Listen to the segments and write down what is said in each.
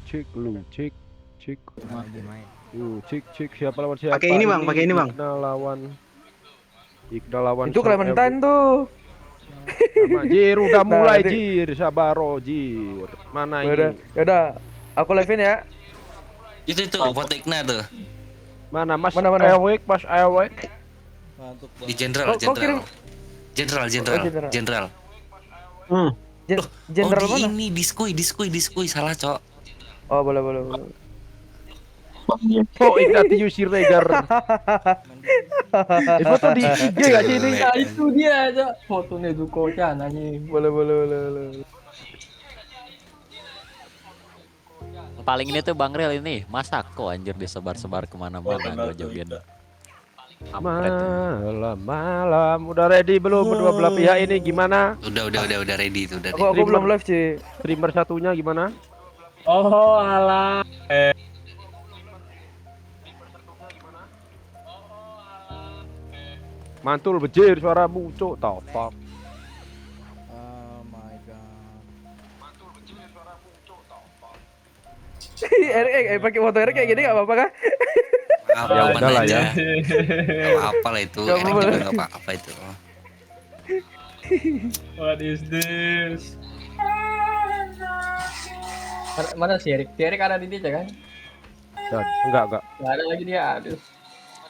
Cek lu cek cek siapa lawan siapa Pakai ini bang, pakai ini bang. Iqdal lawan Itu Clementine tuh. sama Jir udah Nah, mulai nanti- Jir sabaro Jir mana Yaudah, ini yaudah. Aku live-in ya. Itu foto Igna tuh mana Mas Mana, mana? Mas Awek di jenderal Kok kirim? jenderal Jenderal. jenderal. Jenderal Oh mana? ini diskui salah cok. Oh, boleh. oh Ignatius Siregar foto di IG gak sih ini Nah itu dia aja fotonya Zuko-chan anjing. Boleh. Paling ini tuh Bang Ril ini masak kok anjir disebar-sebar kemana-mana gua joget. malam udah ready belum berdua belah pihak ini gimana Udah ready itu udah. Aku belum live sih. streamer satunya gimana Oh alah. mantul bejir suaramu cok tapak Erik, pakai foto Erik kayak gini gak apa-apa kah? Ya udah lah ya. Apa lah itu Gak Erik apa-apa. juga nggak apa itu. What is this? Mana si Erik? Si Erik ada di dia kan? enggak Gak ada lagi dia. Aduh.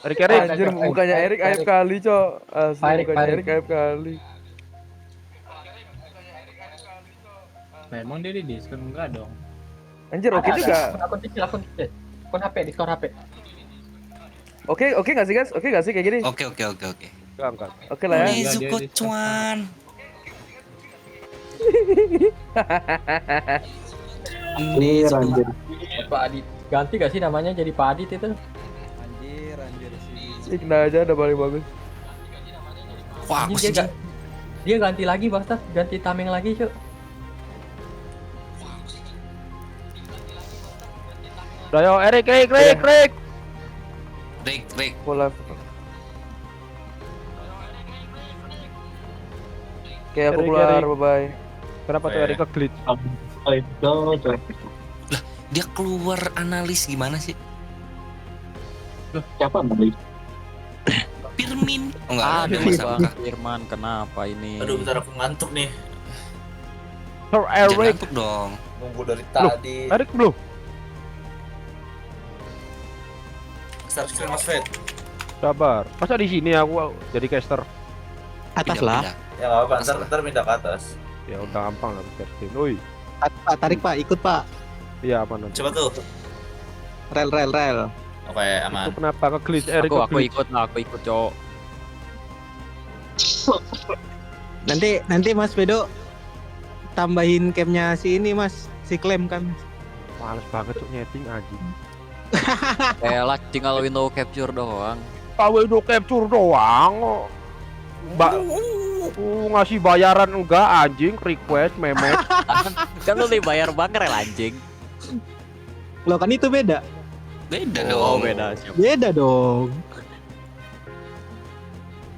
Erik Anjir, mukanya Erik aib kali, Cok. Asli, Erik, mukanya Erik. Erik aib kali. Memang dia di diskon enggak dong? Anjir, oke juga. Akun kecil, akun kecil. Akun HP, Discord HP. Oke nggak sih guys? Oke nggak sih kayak gini? Oke. Angkat. Oke lah ya. Iya, Nezuko dia- cuan. Anjir, anjir. Pak Adit. Ganti gak sih namanya jadi Pak Adit itu? Igna aja udah paling bagus. Wah, aku Anjing, sih. dia ganti lagi Bastard, ganti tameng lagi, Cuk. Udah yo, Erik. Rek. Bola. Oke, aku Erik, keluar, Erik. bye. Kenapa tuh Erik ke-glitch? Dia keluar analis gimana sih? Siapa nanti? Firmin. Oh enggak ada Aduh, masa Bang Firman, kenapa ini? Aduh, bentar aku ngantuk nih. Sir Jangan Erik. ngantuk dong. Nunggu dari tadi. Erik belum. Start screen Mas Fed. Sabar. Masa di sini aku jadi caster? Atas Pindah, lah. pindah. Ya nggak apa-apa, ntar pindah ke atas. Ya udah gampang lah casting. Oi. Pak, tarik Pak, ikut Pak. Iya apa nanti? Coba tuh. Rel. Oke, aman. Itu kenapa ke-glitch Erik Aku ke-glitch? ikut lah, aku ikut, Cok. Nanti Mas Bedo tambahin campnya si ini Mas, si klaim kan. Males banget cok nyeting anjing. Lah tinggal window capture doang. Tahu itu capture doang. Mbak ngasih bayaran enggak anjing request memet. Kan lu dibayar banget anjing. Loh kan itu beda. Beda Oh, dong. beda siapa? Beda dong.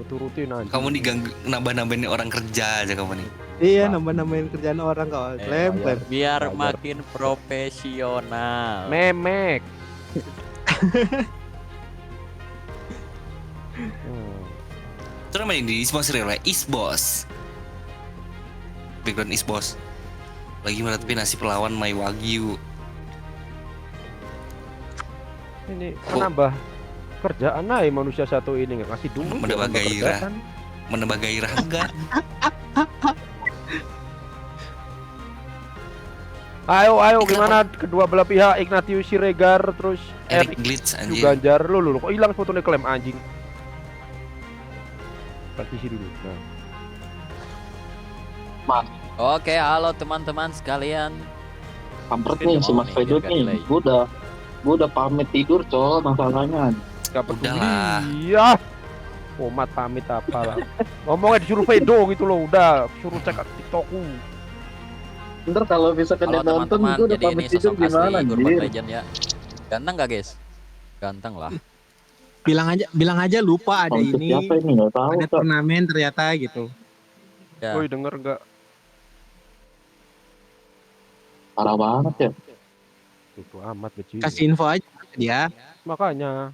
Turutin anjing. Kamu diganggu nambah-nambahin orang kerja aja kamu nih. Iya, nambah-nambahin kerjaan orang kalau klaim. Biar makin profesional. Memek. Terus main di sponsor oleh Isbos. Background Isbos. Lagi meratapi nasib lawan My Wagyu. Ini menambah kerjaan aja manusia satu ini nggak ngasih duit. Menambah nambah gairah. kerjaan. Menambah gairah enggak? Ayo gimana kedua belah pihak Ignatius Siregar terus Erik Erik Glitch Yu anjing. Ganjar lu kok hilang fotonya klaim anjing. Partisi dulu. Nah, Oke, halo teman-teman sekalian. Kampret Mungkin nih dia si mau Mas nih, Fedo biar nih. delay. Gua udah pamit tidur col masalahnya. gak peduli. Udahlah. Iya. Komat pamit apa lah. Ngomongnya disuruh Fedo gitu loh, udah suruh cek TikTokku. Ntar kalau misalkan Halo dia nonton teman-teman, gua udah jadi ini pamit tidur sosok gimana asli Urban anjir. Legend ya. Ganteng gak guys? Ganteng lah. Bilang aja lupa ada Konsep ini. siapa ini nggak tahu Ada Cok. turnamen ternyata gitu. Ya. Woi denger nggak? Parah banget ya. Itu amat kecil. Kasih info aja ke dia. Makanya.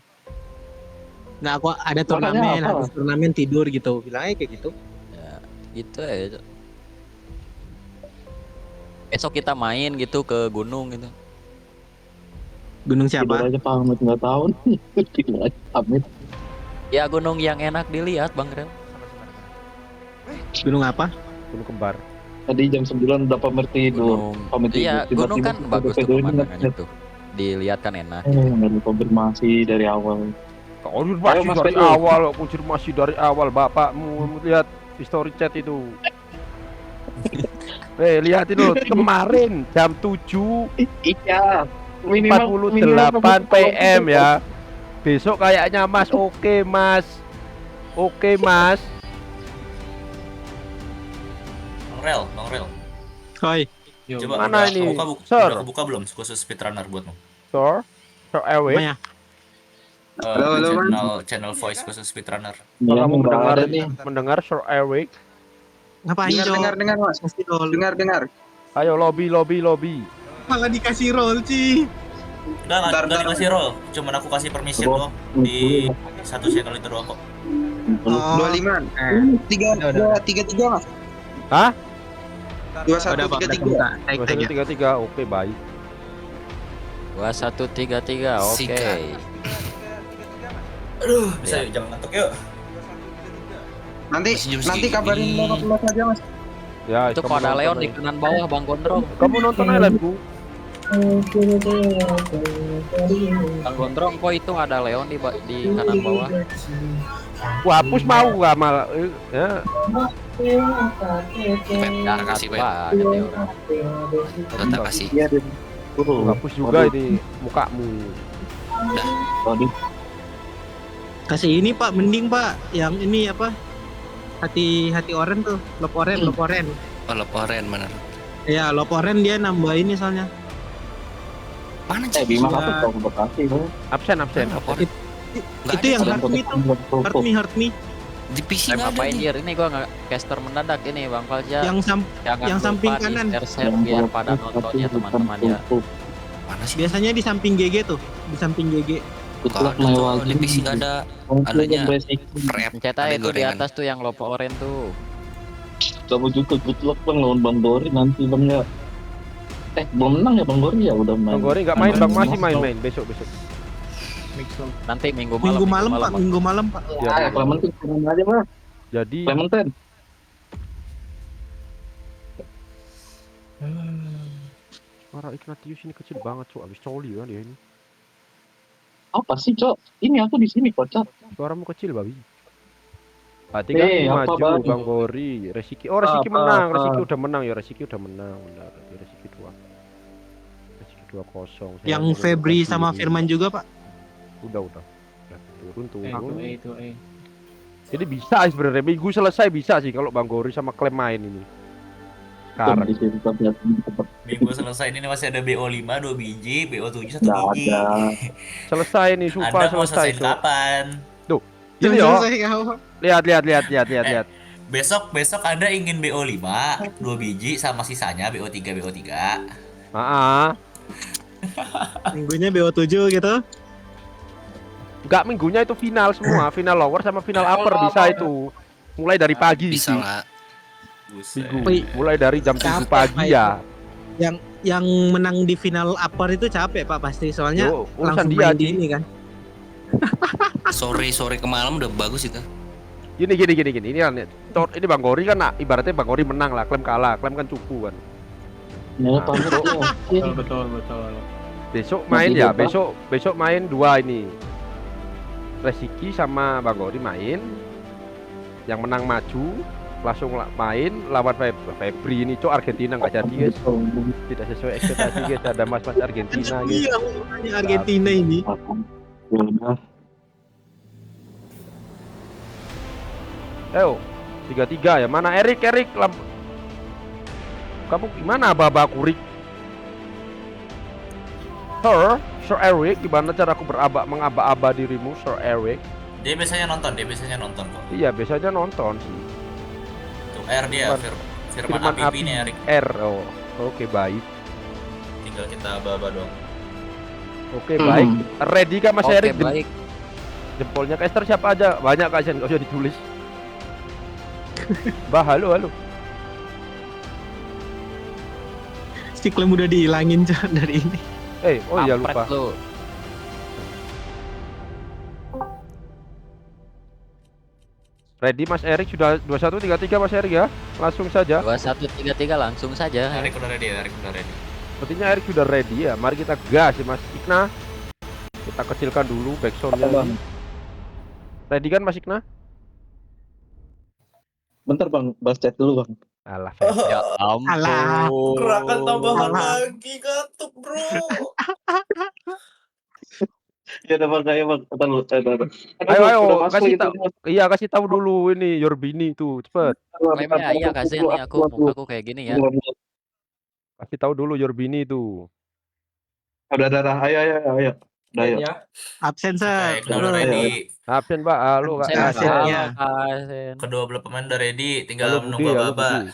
Nah, aku ada turnamen, apa? habis turnamen tidur gitu. Bilangnya kayak gitu. Gitu ya. Besok kita main gitu ke gunung gitu. Gunung Tidur siapa? aja pamit nggak tahu nih. Tidur aja pamit. Ya gunung yang enak dilihat Bang Rel. Gunung apa? Gunung kembar. Tadi jam 9 udah pamit tidur. Gunung. Pamit Iya, tidur. gunung kan Tiba-tiba bagus tuh Fedo ini pemandangannya nge-chat. tuh. Dilihat kan enak. Nggak dikonfirmasi dari awal. Konfirmasi Ayo, Mas dari Fedo. awal, konfirmasi dari awal bapakmu lihat history chat itu. Lihatin dulu kemarin jam 7.48 Iya. PM ya. Besok kayaknya Mas oke Mas. Oke Mas. Bang Rel. Hoi. Coba Mana ini? Sir. udah kebuka belum khusus speedrunner buatmu? Sir Airway. Namanya? Channel voice khusus speedrunner. Iya, Kamu nggak mendengar ada nih. mendengar Sir Airway. Ngapain, Cok? dengar Mas. Kasih roll. Dengar. Ayo lobby. Malah dikasih roll sih. Udah dikasih roll. Cuman aku kasih permission doang di satu channel itu doang kok. Oh. 25. Tiga Mas. Hah? 2133. Naik aja. 2133. Oke, baik. 2133. Oke. Sikat. Aduh, bisa yuk, jangan ngantuk yuk. Nanti Masih jam segini. kabarin lewat aja Mas. Ya, Itu kamu kalau ada nonton Leon aja. di kanan bawah Bang Gondrong. Kamu nonton aja live-ku. Bang Gondrong kok itu ada Leon di kanan bawah. Wah, hapus mau nggak malah? Ya. Pep, kasih Pep. Banyak dia orang. Udah kasih. Iya, deh. Hapus juga ini mukamu. Waduh. Kasih ini Pak, mending Pak. Yang ini apa? Hati oren tuh, lop oren. Oh, Leporen bener. Ya, lop oren dia nambah ini soalnya. Mana Bima Ya. apa tuh Bekasi tuh? Absen. Leporen? Itu yang heart me tuh. Heart me. Di PC Lem nggak ada apa nih. ini? Ini gua nggak caster mendadak ini Bang Falja. Yang Jangan yang lupa samping di kanan. share biar pada nontonnya teman-teman ya. Mana sih? biasanya di samping GG tuh, di samping GG. Nggak ada, Cok. Di PC nggak ada. Adanya Rap. Pencet ada aja itu di gorengan. atas tuh yang lopo oren tuh. Kamu juga good luck bang lawan Bang Gori nanti bang ya. Belum menang ya Bang Gori ya udah main. Bang Gori nggak main, Bang masih main besok. Nanti minggu malam. Minggu malam Pak. Ya, Clementine kurang aja Mas. Jadi Clementine. suara Ignatius ini kecil banget, Cok. Habis coli kan dia ini. Apa sih, Cok? Ini aku di sini kocak. Suaramu kecil, babi. Berarti kan apa, maju Bang? Bang Gori, Resiki. Oh, Resiki Apa? menang. Resiki udah menang ya, Resiki udah menang. Benar, Resiki 2. Resiki 2-0. Yang Febri sama Firman juga Pak. Udah. Turun. Itu. Jadi bisa sebenarnya minggu selesai bisa sih kalau Bang Gori sama Klem main ini. Sekarang. Di sini kita lihat tempat. Minggu selesai ini masih ada BO5 2 biji, BO7 1 Nggak biji. ada. Selesai nih, sumpah Anda mau selesai. selesai kapan? Ini yo. Selesai kau. Lihat. Besok Anda ingin BO5 2 biji sama sisanya BO3 BO3. Heeh. Minggunya BO7 gitu. Enggak, minggunya itu final semua, final lower sama final upper bisa itu. Mulai dari pagi Bisa sih. lah. Buset. Minggu. Mulai dari jam 7 pagi Capek, ya. Yang menang di final upper itu capek Pak pasti soalnya Yo, urusan langsung dia main di Ci. ini kan. Sore ke malam udah bagus itu. Gini. Ini kan ini Bang Gori kan ibaratnya Bang Gori menang lah, Klem kalah, Klem kan cupu kan. Ya, pamit ya. Betul. Besok main ya, Pak. besok main 2 ini. Resiki sama Bang Gori main. Yang menang maju langsung main lawan Febri ini, Cok. Argentina nggak jadi guys, tidak sesuai ekspektasi guys. Ada mas-mas Argentina guys. Iya, makanya Argentina ini. Ya udah. Ayo 3-3 ya. Mana Erik kamu gimana Baba Kurik? Sir Eric, gimana cara aku mengaba-aba dirimu, Sir Eric? Dia biasanya nonton kok. Iya, biasanya nonton sih. Tuh R dia Firman Apipi nih Erik. R. Oh, oke baik. Tinggal kita baba dong. Oke baik. Ready kan Mas Oke, Erik? baik. Jempolnya caster siapa aja? Banyak kasihan, nggak usah ditulis. Halo. Si Klem udah dihilangin Cok dari ini. Oh iya Kampret lupa. lu. Ready Mas Erik sudah 21-3-3 Mas Erik ya. Langsung saja. 2133 langsung saja. Erik udah ready. Sepertinya Erik sudah ready ya. Mari kita gas ya Mas Ikna. Kita kecilkan dulu backsoundnya. Ready kan Mas Ikna? Bentar Bang, balas chat dulu Bang. Alah. Ya ampun. Alah. Gerakan tambahan Alah. lagi katuk bro. Ya udah Bang, ayo Bang. Bentar lu. Ayo, kasih tahu. Iya, kasih tahu dulu ini Yorbini tuh, cepet. Klaimnya iya kasih nih aku kayak gini ya. Kasih tahu dulu Yorbini tuh. Udah. Ayo. Udah ya. Absen Sir. Kita udah ready. Absen Pak, lu Kak. Saya Absen, Absen. ya. Kedua belah pemain udah ready, tinggal Halo Budi, menunggu halo Baba. Budi.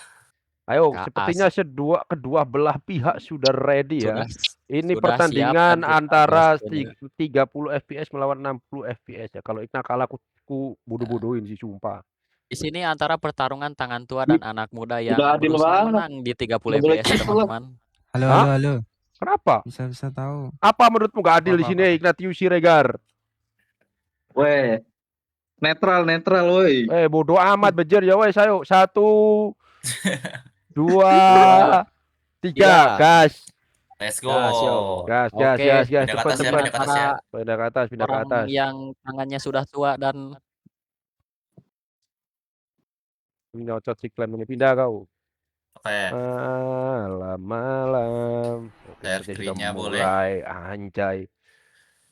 Ayo, Kak sepertinya kedua belah pihak sudah ready ya. Ini sudah pertandingan siap dan kita antara gas ini. 30 FPS melawan 60 FPS ya. Kalau Ikna kalah aku bodoh-bodohin sih sumpah. Di sini antara pertarungan tangan tua dan anak muda yang Udah adil berusaha banget. menang di 30 Nggak boleh FPS gitu lah. teman-teman. Hah? Kenapa? Bisa tahu. Apa menurutmu gak adil di sini Ignatius Siregar? Weh. Netral woi. Bodoh amat bejer ya wes, ayo 1 2 3 Iya. gas. Let's go. Gas, yo. Gas, Oke, gas, pindah ke cepet, atas ya, cepet. pindah ke atas ya. Pindah ke atas, pindah ke orang atas. yang tangannya sudah tua dan Ini nyocot si Clem ini, pindah kau. Oke, Malam. Oke, Air seperti screen-nya sudah boleh. mulai, anjay.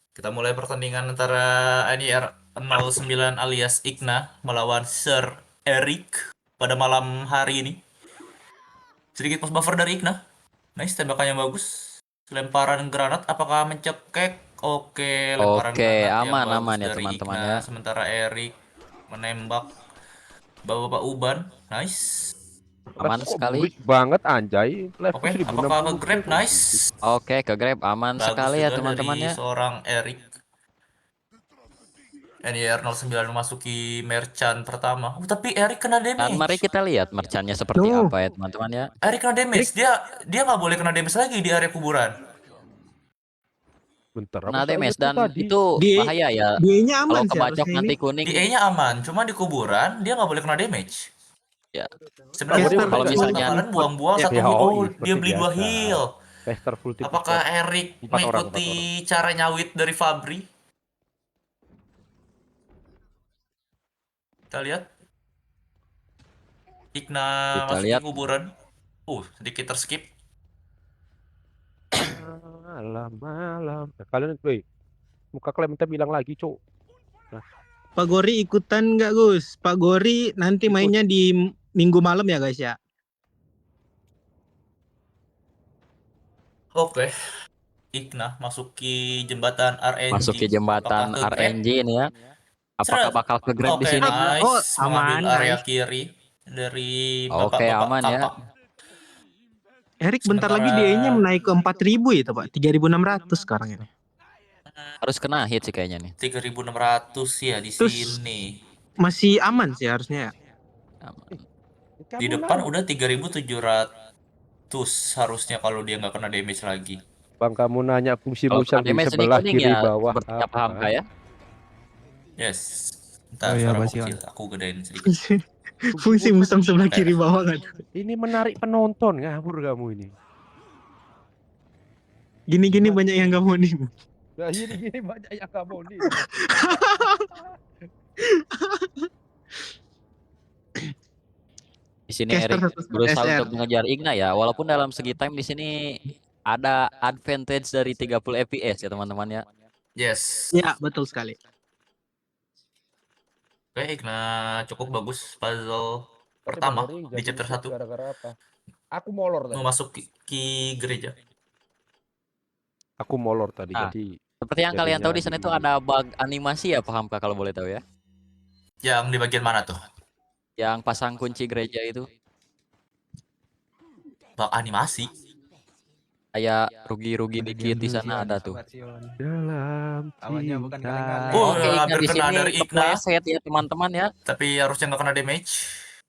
kita mulai pertandingan antara NIR 09 alias Igna melawan Sir Eric pada malam hari ini. Sedikit post buffer dari Igna. Nice, tembakannya bagus. Lemparan granat apakah mencekek? Oke, lemparan Oke, granat yang aman, bagus aman ya, dari teman-teman Igna. ya. Sementara Eric menembak Bapak Uban. Nice. aman Kok sekali. burik banget anjay. Level Oke, 1060. apakah nge-grab? Nice. Oke, ke grab aman Bagus sekali ya juga teman-teman dari ya. seorang Eric. NIR 09 memasuki merchant pertama. Tapi Eric kena Dan damage. mari kita lihat merchannya seperti Tuh. apa ya teman-teman ya. Eric kena damage. Dia nggak boleh kena damage lagi di area kuburan. Bentar, Nah, apa damage saya dan tadi? itu Di- bahaya ya. Dia-nya Kalau aman sih kebacok harusnya nanti ini. kuning. Di E-nya aman, cuma di kuburan dia nggak boleh kena damage. Ya. Sebenarnya Caster kalau kalau misalnya- kalian buang-buang Ya, satu ya, heal. oh, Oh, seperti dia beli 2 biasa. heal. Caster full tip Apakah support. Eric 4 orang, mengikuti cara nyawit dari Fabri? Kita lihat. Igna Kita masuk lihat. ke kuburan. Sedikit terskip. Malam. Nah, kalian, woi, muka Clemente bilang lagi, cok. Pak Gori ikutan nggak Gus? Pak Gori nanti Ikut. mainnya di minggu malam ya guys ya. Oke. Igna masuki jembatan RNG. Masuki jembatan Apakah ke grab? RNG ini ya. Apakah Seret. bakal ke grab di Oke, sini? nice. Oh, Mengambil aman, area nice. kiri dari Oke, bapak-bapak aman ya. kapak. Erik bentar Sementara- lagi DE-nya menaik ke 4.000 ya Pak. 3.600 sekarang ini. Harus kena hit sih kayaknya nih. 3.600 ya di Terus- sini. Masih aman sih harusnya. Aman. Di depan udah 3.700 harusnya kalau dia nggak kena damage lagi. Bang, kamu nanya fungsi Kalau musang kena di damage ini sebelah kuning kiri ya, bawah sepertinya paham apa? kayak. Yes. Ntar Oh iya, suara pasti kecil, aku gedein sedikit. Fungsi musang sebelah kiri bawah kan. Ini menarik penonton, ngawur kamu ini. Gini-gini banyak yang gak mau nih. Nah, ini banyak yang kamu nih. Di sini Caster Erik 1 berusaha SR. untuk mengejar Igna ya, walaupun dalam segi time di sini ada advantage dari 30 FPS ya teman-teman ya. Yes. Ya betul sekali. Oke, Igna cukup bagus puzzle pertama di chapter 1 Gara-gara apa? Aku molor tadi. memasuki gereja. Aku molor tadi, Ah. jadi Seperti yang kalian tahu di sana Jadinya itu ada bug animasi ya, paham kak kalau boleh tahu ya? Yang di bagian mana tuh? Yang pasang kunci gereja itu Bak animasi. kayak rugi-rugi dikit di sana ada tuh. dalam Awalnya bukan cinta. kaleng-kaleng. Oh, Oke, Igna hampir di kena sini dari Igna. kepleset ya teman-teman ya. Tapi harusnya nggak kena damage.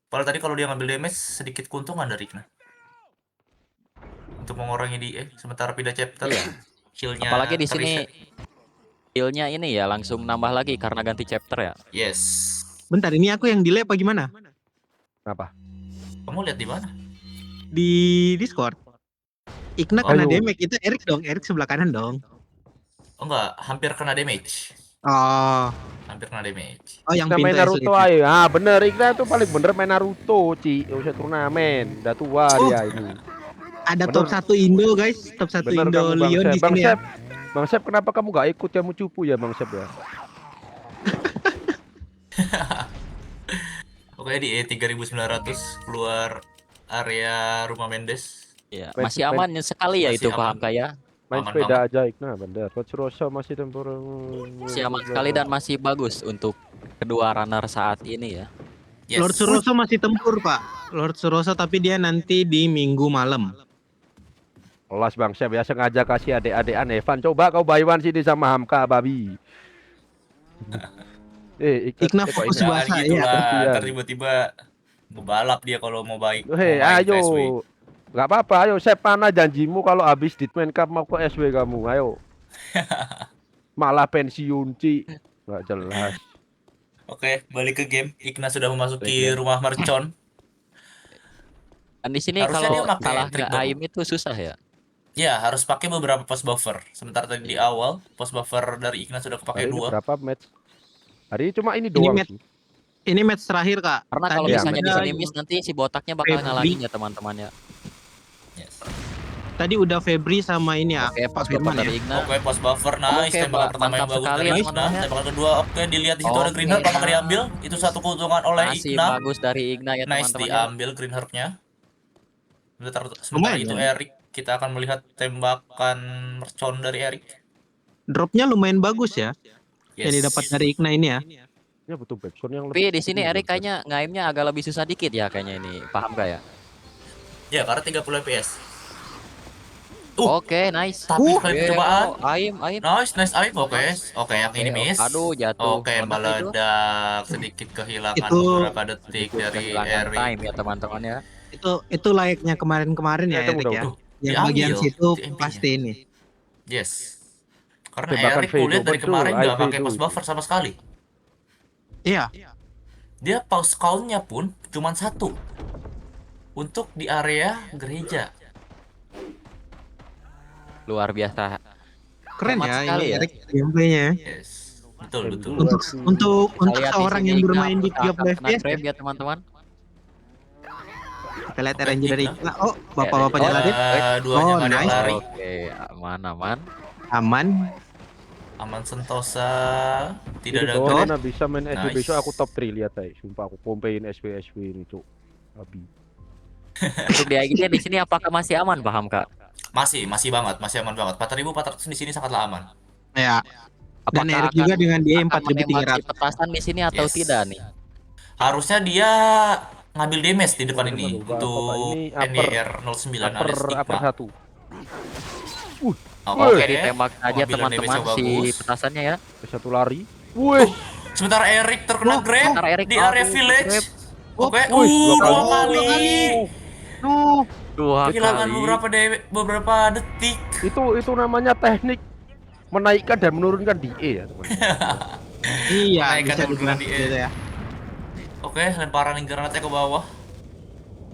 Padahal tadi kalau dia ngambil damage sedikit keuntungan dari Igna. Untuk mengurangi DE sementara pindah chapter. Iya. Heal-nya Apalagi di sini terreset. heal-nya ini ya langsung nambah lagi karena ganti chapter ya. Yes. Bentar ini aku yang delay apa gimana? Apa? Kamu lihat di mana? Di Discord. Igna Oh, kena ayo. damage itu Erik dong, Erik sebelah kanan dong. Oh enggak, hampir kena damage. Oh, Hampir kena damage. yang Kita main pintu Naruto ayo. Ah, bener, Igna tuh paling bener main Naruto, Ci. Usah turnamen, udah tua Oh. dia ini. Ada Bener. top 1 Indo guys, top 1 Bener Indo kamu, Bang Leon Sep. di Bang sini ya. Sep. Bang Sep, kenapa kamu gak ikut kamu cupu ya, Bang Sep ya? Oke, di E 3.900 keluar area rumah Mendes. Ya, Main- masih aman sekali ya masih itu aman. paham kak ya. Main Aman sepeda aja Igna, bener. Coach Rosso masih tempur. Masih aman sekali dan masih bagus untuk kedua runner saat ini ya. Yes. Lord Suroso masih tempur Pak. Lord Suroso tapi dia nanti di Minggu malam. Kelas Bang Sep ya, sengaja kasih adik-adikan Evan. Coba kau bayuan sini sama Hamka babi. Igna kok fokus Igna? bahasa, Jangan iya. gitu lah, Gantian. ntar tiba-tiba ngebalap dia kalau mau baik. Hei, mau main ayo. PSW. Gak apa-apa, ayo Sep, mana janjimu kalau habis Ditman Cup mau ke SW kamu, ayo. Malah pensiun, Ci. Gak jelas. Oke, balik ke game. Igna sudah memasuki Balik rumah mercon. Dan di sini Harusnya kalau dia pakai kalah trik ke dong. Aim itu susah ya. Ya, harus pakai beberapa post buffer. Sementara tadi di awal, post buffer dari Igna sudah Hari kepakai ini 2. berapa match? Hari ini cuma ini doang match. sih. Ini match terakhir kak. Karena kalau Tadi misalnya di udah- sini miss nanti si botaknya bakal Febri. ngalangin ya teman-teman ya. Yes. Tadi udah Febri sama ini ya. Oke, pas Pak Firman dari ya. Igna. Oke, post buffer, nice. Oke, Tembakan Pak. pertama yang Mantap bagus sekali dari ya, Igna. teman-teman ya. Tembakan kedua, oke, dilihat di situ ada Oke. green herb, apakah diambil? Itu satu keuntungan oleh Masih Igna. bagus dari Igna ya Nice, teman-teman ya. diambil green herb-nya. Sementara Lumayan, itu ya. Erik, kita akan melihat tembakan mercon dari Erik. Dropnya lumayan bagus ya. Yes. Yang didapat dari Igna ini ya. Ya butuh backsound yang Tapi lebih. di sini Erik kayaknya ngaimnya agak lebih susah dikit ya kayaknya ini. Paham gak ya? Ya, karena 30 FPS. Oke, nice. Tapi Oke, sekali percobaan. Aim. Nice, aim. Oke, yang ini miss. Aduh, jatuh. Oke, Meledak itu. meledak. Sedikit kehilangan Itu- beberapa detik dari Kehilangan Erik. time ya teman-teman ya. Itu layaknya kemarin-kemarin ya Tunggu Erik dong, ya. tuh. Yang Diambil bagian situ di MP-nya. pasti ini. Yes. Karena Tembakan Erik kulihat Vedo, dari betul, kemarin nggak Vedo pakai post itu. buffer sama sekali. Iya. Dia pause count-nya pun cuma 1 untuk di area gereja. Luar biasa. Keren Hemat ya sekali ini ya. Erik gameplaynya. Yes, betul. Untuk Kita lihat di seorang sini yang Igna bermain di berusaha 30 kena FPS grab ya teman-teman. kita lihat Oke, RNG dari Igna. Igna. Oh, bapak-bapaknya Oh, lari. Duanya Oh, nggak ada yang nice. lari. Oke, aman. Aman. Aman sentosa, tidak ada Jadi grab. kalau bisa main SW Nice. besok aku top 3 lihat aja. Sumpah aku pompein SW ini cuk. Abi. Untuk di IG di sini apakah masih aman, paham Kak? Masih banget, masih aman banget. 4.400 di sini sangatlah aman. Ya. Dan Apakah Erik juga dengan dia akan menembaki 4.300. petasan di sini atau Yes. tidak nih? Harusnya dia ngambil damage di depan ini Aduh, Bapak, untuk ini upper- NYR 09 alias Upper Igna. 1. Oke, Ditembak aja pengambilan teman-teman damage-nya si bagus. petasannya ya. Satu lari. Wih, Sementara Erik terkena grab Sementara Erik di area aduh, village. grab. Oke, Wih, dua 2 kali. Nuh. 2 Kehilangan kali. beberapa detik. itu namanya teknik menaikkan dan menurunkan DE ya, teman. Iya, Naikkan bisa dulu dibilang di gitu ya. Oke, lemparan granatnya ke bawah.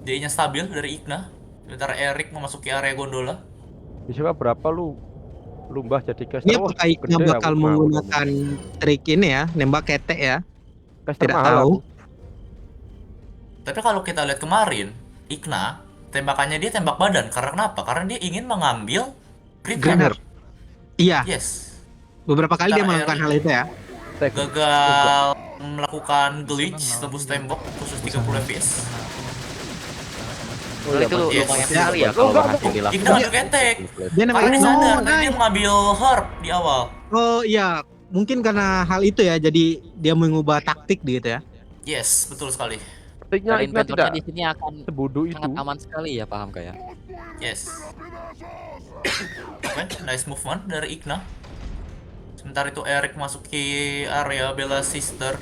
DE-nya stabil dari Igna. Sementara Erik memasuki area gondola. Bisa berapa lu lumbah jadi caster? Ini Wah, apakah Igna gede bakal aku mau menggunakan trik ini ya, nembak ketek ya? caster Tidak mahal tahu. aku. Tapi kalau kita lihat kemarin, Igna tembakannya dia tembak badan. Karena kenapa? Karena dia ingin mengambil green Greener. hammer. Iya, Yes. beberapa kali dia Cara melakukan Erik. hal itu ya. Gagal melakukan glitch tembus tembok khusus 30 fps. Itu Yes. lumayan sekali ya kalau berhasil dilakukan. Igna ngambil ketek. Dia Karena nembak dia sadar, tadi nice. dia mengambil herb di awal. Oh iya, mungkin karena hal itu ya, jadi dia mengubah taktik gitu ya. Yes, betul sekali. Ketiknya Dan Igna inventornya tidak di sini akan sebodoh itu. sangat aman sekali ya, paham Kak ya? Yes. Oke, nice movement dari Igna. Sementara itu Erik masuki area Bella Sister.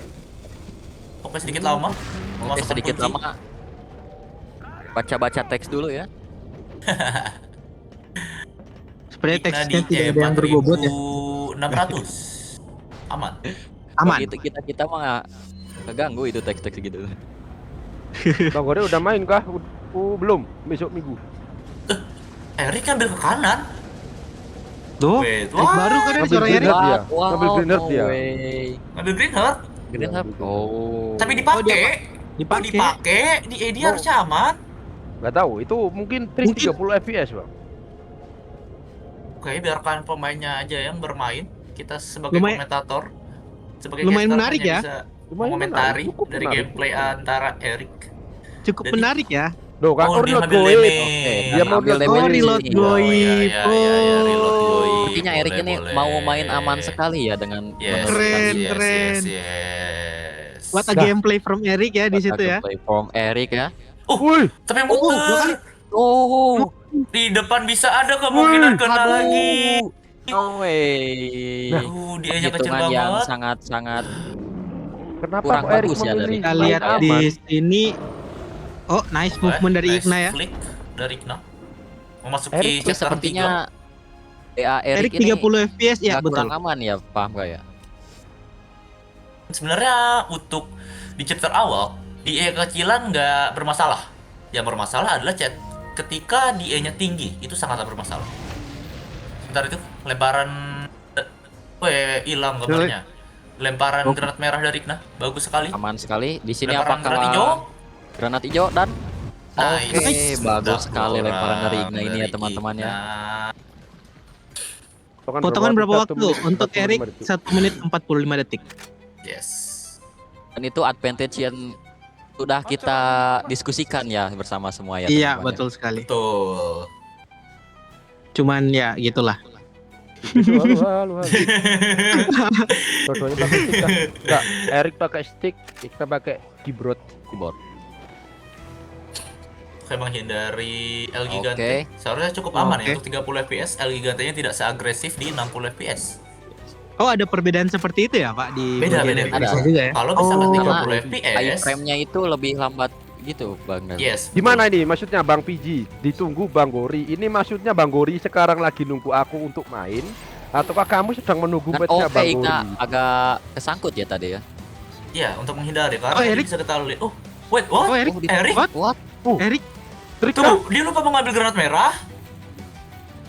Oke, sedikit lama. Oke, Memasukkan sedikit kunci. lama baca-baca teks dulu ya. Sebenarnya Igna teksnya di tidak ada yang berbobot ya. 4600. Aman. Aman. Begitu kita mah nggak keganggu itu teks-teks gitu. Bang Gore udah main kah? Belum, besok minggu. Erik ambil ke kanan. Tuh, Wait, trik what? baru kan dari Ngambil suara green Erik. herb dia. Wow, Ngambil green herb no dia. way. Ngambil green herb. Green herb. Oh. Tapi dipakai. Oh, Dipakai. dipakai. Di ED harusnya aman. Gak tahu, itu mungkin trik Mungkin. 30 fps, Bang. Oke, biarkan pemainnya aja yang bermain. Kita sebagai Lumayan- komentator, sebagai lumayan caster menarik hanya ya. bisa Lumayan mengomentari menarik, cukup dari menarik. gameplay antara Erik. Cukup Jadi- menarik ya. Loh, kan Oh, dia reload ngambil goib. damage. Oke, Dia mau ngambil reload Oh, damage di reload sini. goib. iya, reload Oh. goib. Artinya Erik Boleh, ini boleh. mau main aman sekali ya dengan Yes, Keren, yes, keren. yes, yes. What a Dah. gameplay from Erik ya di situ ya. Play from Erik ya. Wih, Tapi muter. Oh, Di depan bisa ada kemungkinan kena aduh. lagi. No way. Dia-nya kecil Hitungan yang banget. sangat-sangat kenapa Kurang kok Erik bagus ya memilih dari- Kita main lihat aman? di sini. Oh, nice movement dari Nice Igna ya. flick dari Igna. Memasuki Erik ya, chapter sepertinya DA Erik Erik ini 30 FPS ya, nggak kurang betul. aman ya, paham gak ya? 3. Sebenarnya untuk di chapter awal, DE kecilan nggak bermasalah. Yang bermasalah adalah ketika DE-nya tinggi, itu sangatlah bermasalah. Bentar itu lemparan hilang gambarnya. Lemparan granat merah dari Igna, bagus sekali. Aman sekali. Di sini Lemparan apakah granat hijau? granat hijau dan Nice. oke, bagus Sudah sekali lemparan dari kurang Igna ini ya dari teman-teman ya. Igna. Potongan berapa waktu? 1 menit Untuk 45 Erik detik. 1 menit 45 detik. Yes. Dan itu advantage yang sudah kita diskusikan ya bersama semua ya Iya, teman-teman ya. betul sekali. Betul. Cuman ya gitulah. Halo. Dua-duanya pakai stick kah? Enggak, Erik pakai stick, kita pakai keyboard. Oke, menghindari El Oke. Gigante. Seharusnya cukup aman ya Oke. untuk 30 fps. El Gigantenya tidak seagresif di 60 fps. Oh, ada perbedaan seperti itu ya, Pak, di Beda, bagian beda, Indonesia beda. juga ya? Kalau misalnya Oh. 30 Karena fps, frame-nya itu lebih lambat gitu Bang Dan. yes. Gimana ini maksudnya Bang PG? Ditunggu Bang Gori. Ini maksudnya Bang Gori sekarang lagi nunggu aku untuk main ataukah kamu sedang menunggu Dan matchnya oke Bang Gori? Igna agak kesangkut ya tadi ya. Iya, untuk menghindari karena Oh, ini Erik. bisa kita lihat. Oh, wait, what? Oh, Erik. Oh, di- Erik? What? Erik, Trik Tuh, dia lupa mengambil granat merah.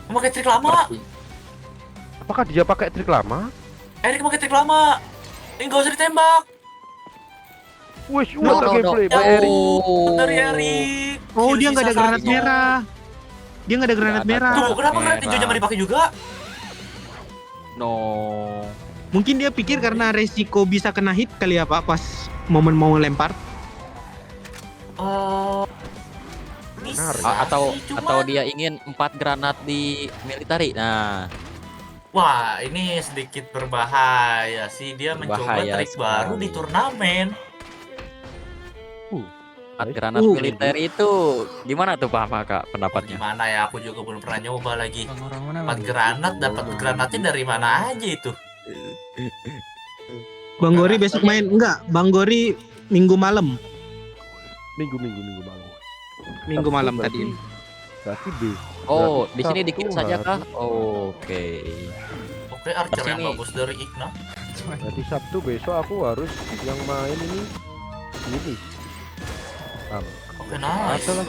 Memakai trik lama. apakah dia pakai trik lama? Erik pakai trik lama. Ini gak usah ditembak. Wish, No, what a no, no. gameplay Bang Erik. Dari Erik. oh dia nggak ada Sisa granat satu. merah. Dia nggak ada granat Nggak ada. merah. Tuh, kenapa granat Merah. hijaunya nggak dipakai juga? No. Mungkin dia pikir karena resiko bisa kena hit kali ya, Pak, pas momen mau lempar. Bisa Atau sih, cuman- atau dia ingin 4 granat di military. Nah, Wah, ini sedikit berbahaya sih. Dia mencoba Berbahaya trik baru di sekali. turnamen. 4 granat military itu gimana tuh Pak Kak pendapatnya? Gimana ya? Aku juga belum pernah nyoba lagi. 4 granat, dapat granatnya dari mana aja itu? Bang Gori besok main enggak? Bang Gori minggu malam. Minggu malam. Minggu malam Berarti- tadi ini. Berarti B. Oh, Berarti di sini Sabtu dikit saja kah? hari. Oke. Oke, Archer yang Sini. bagus dari Igna. Berarti Sabtu besok aku harus yang main ini. Oke, nice. Ada lah.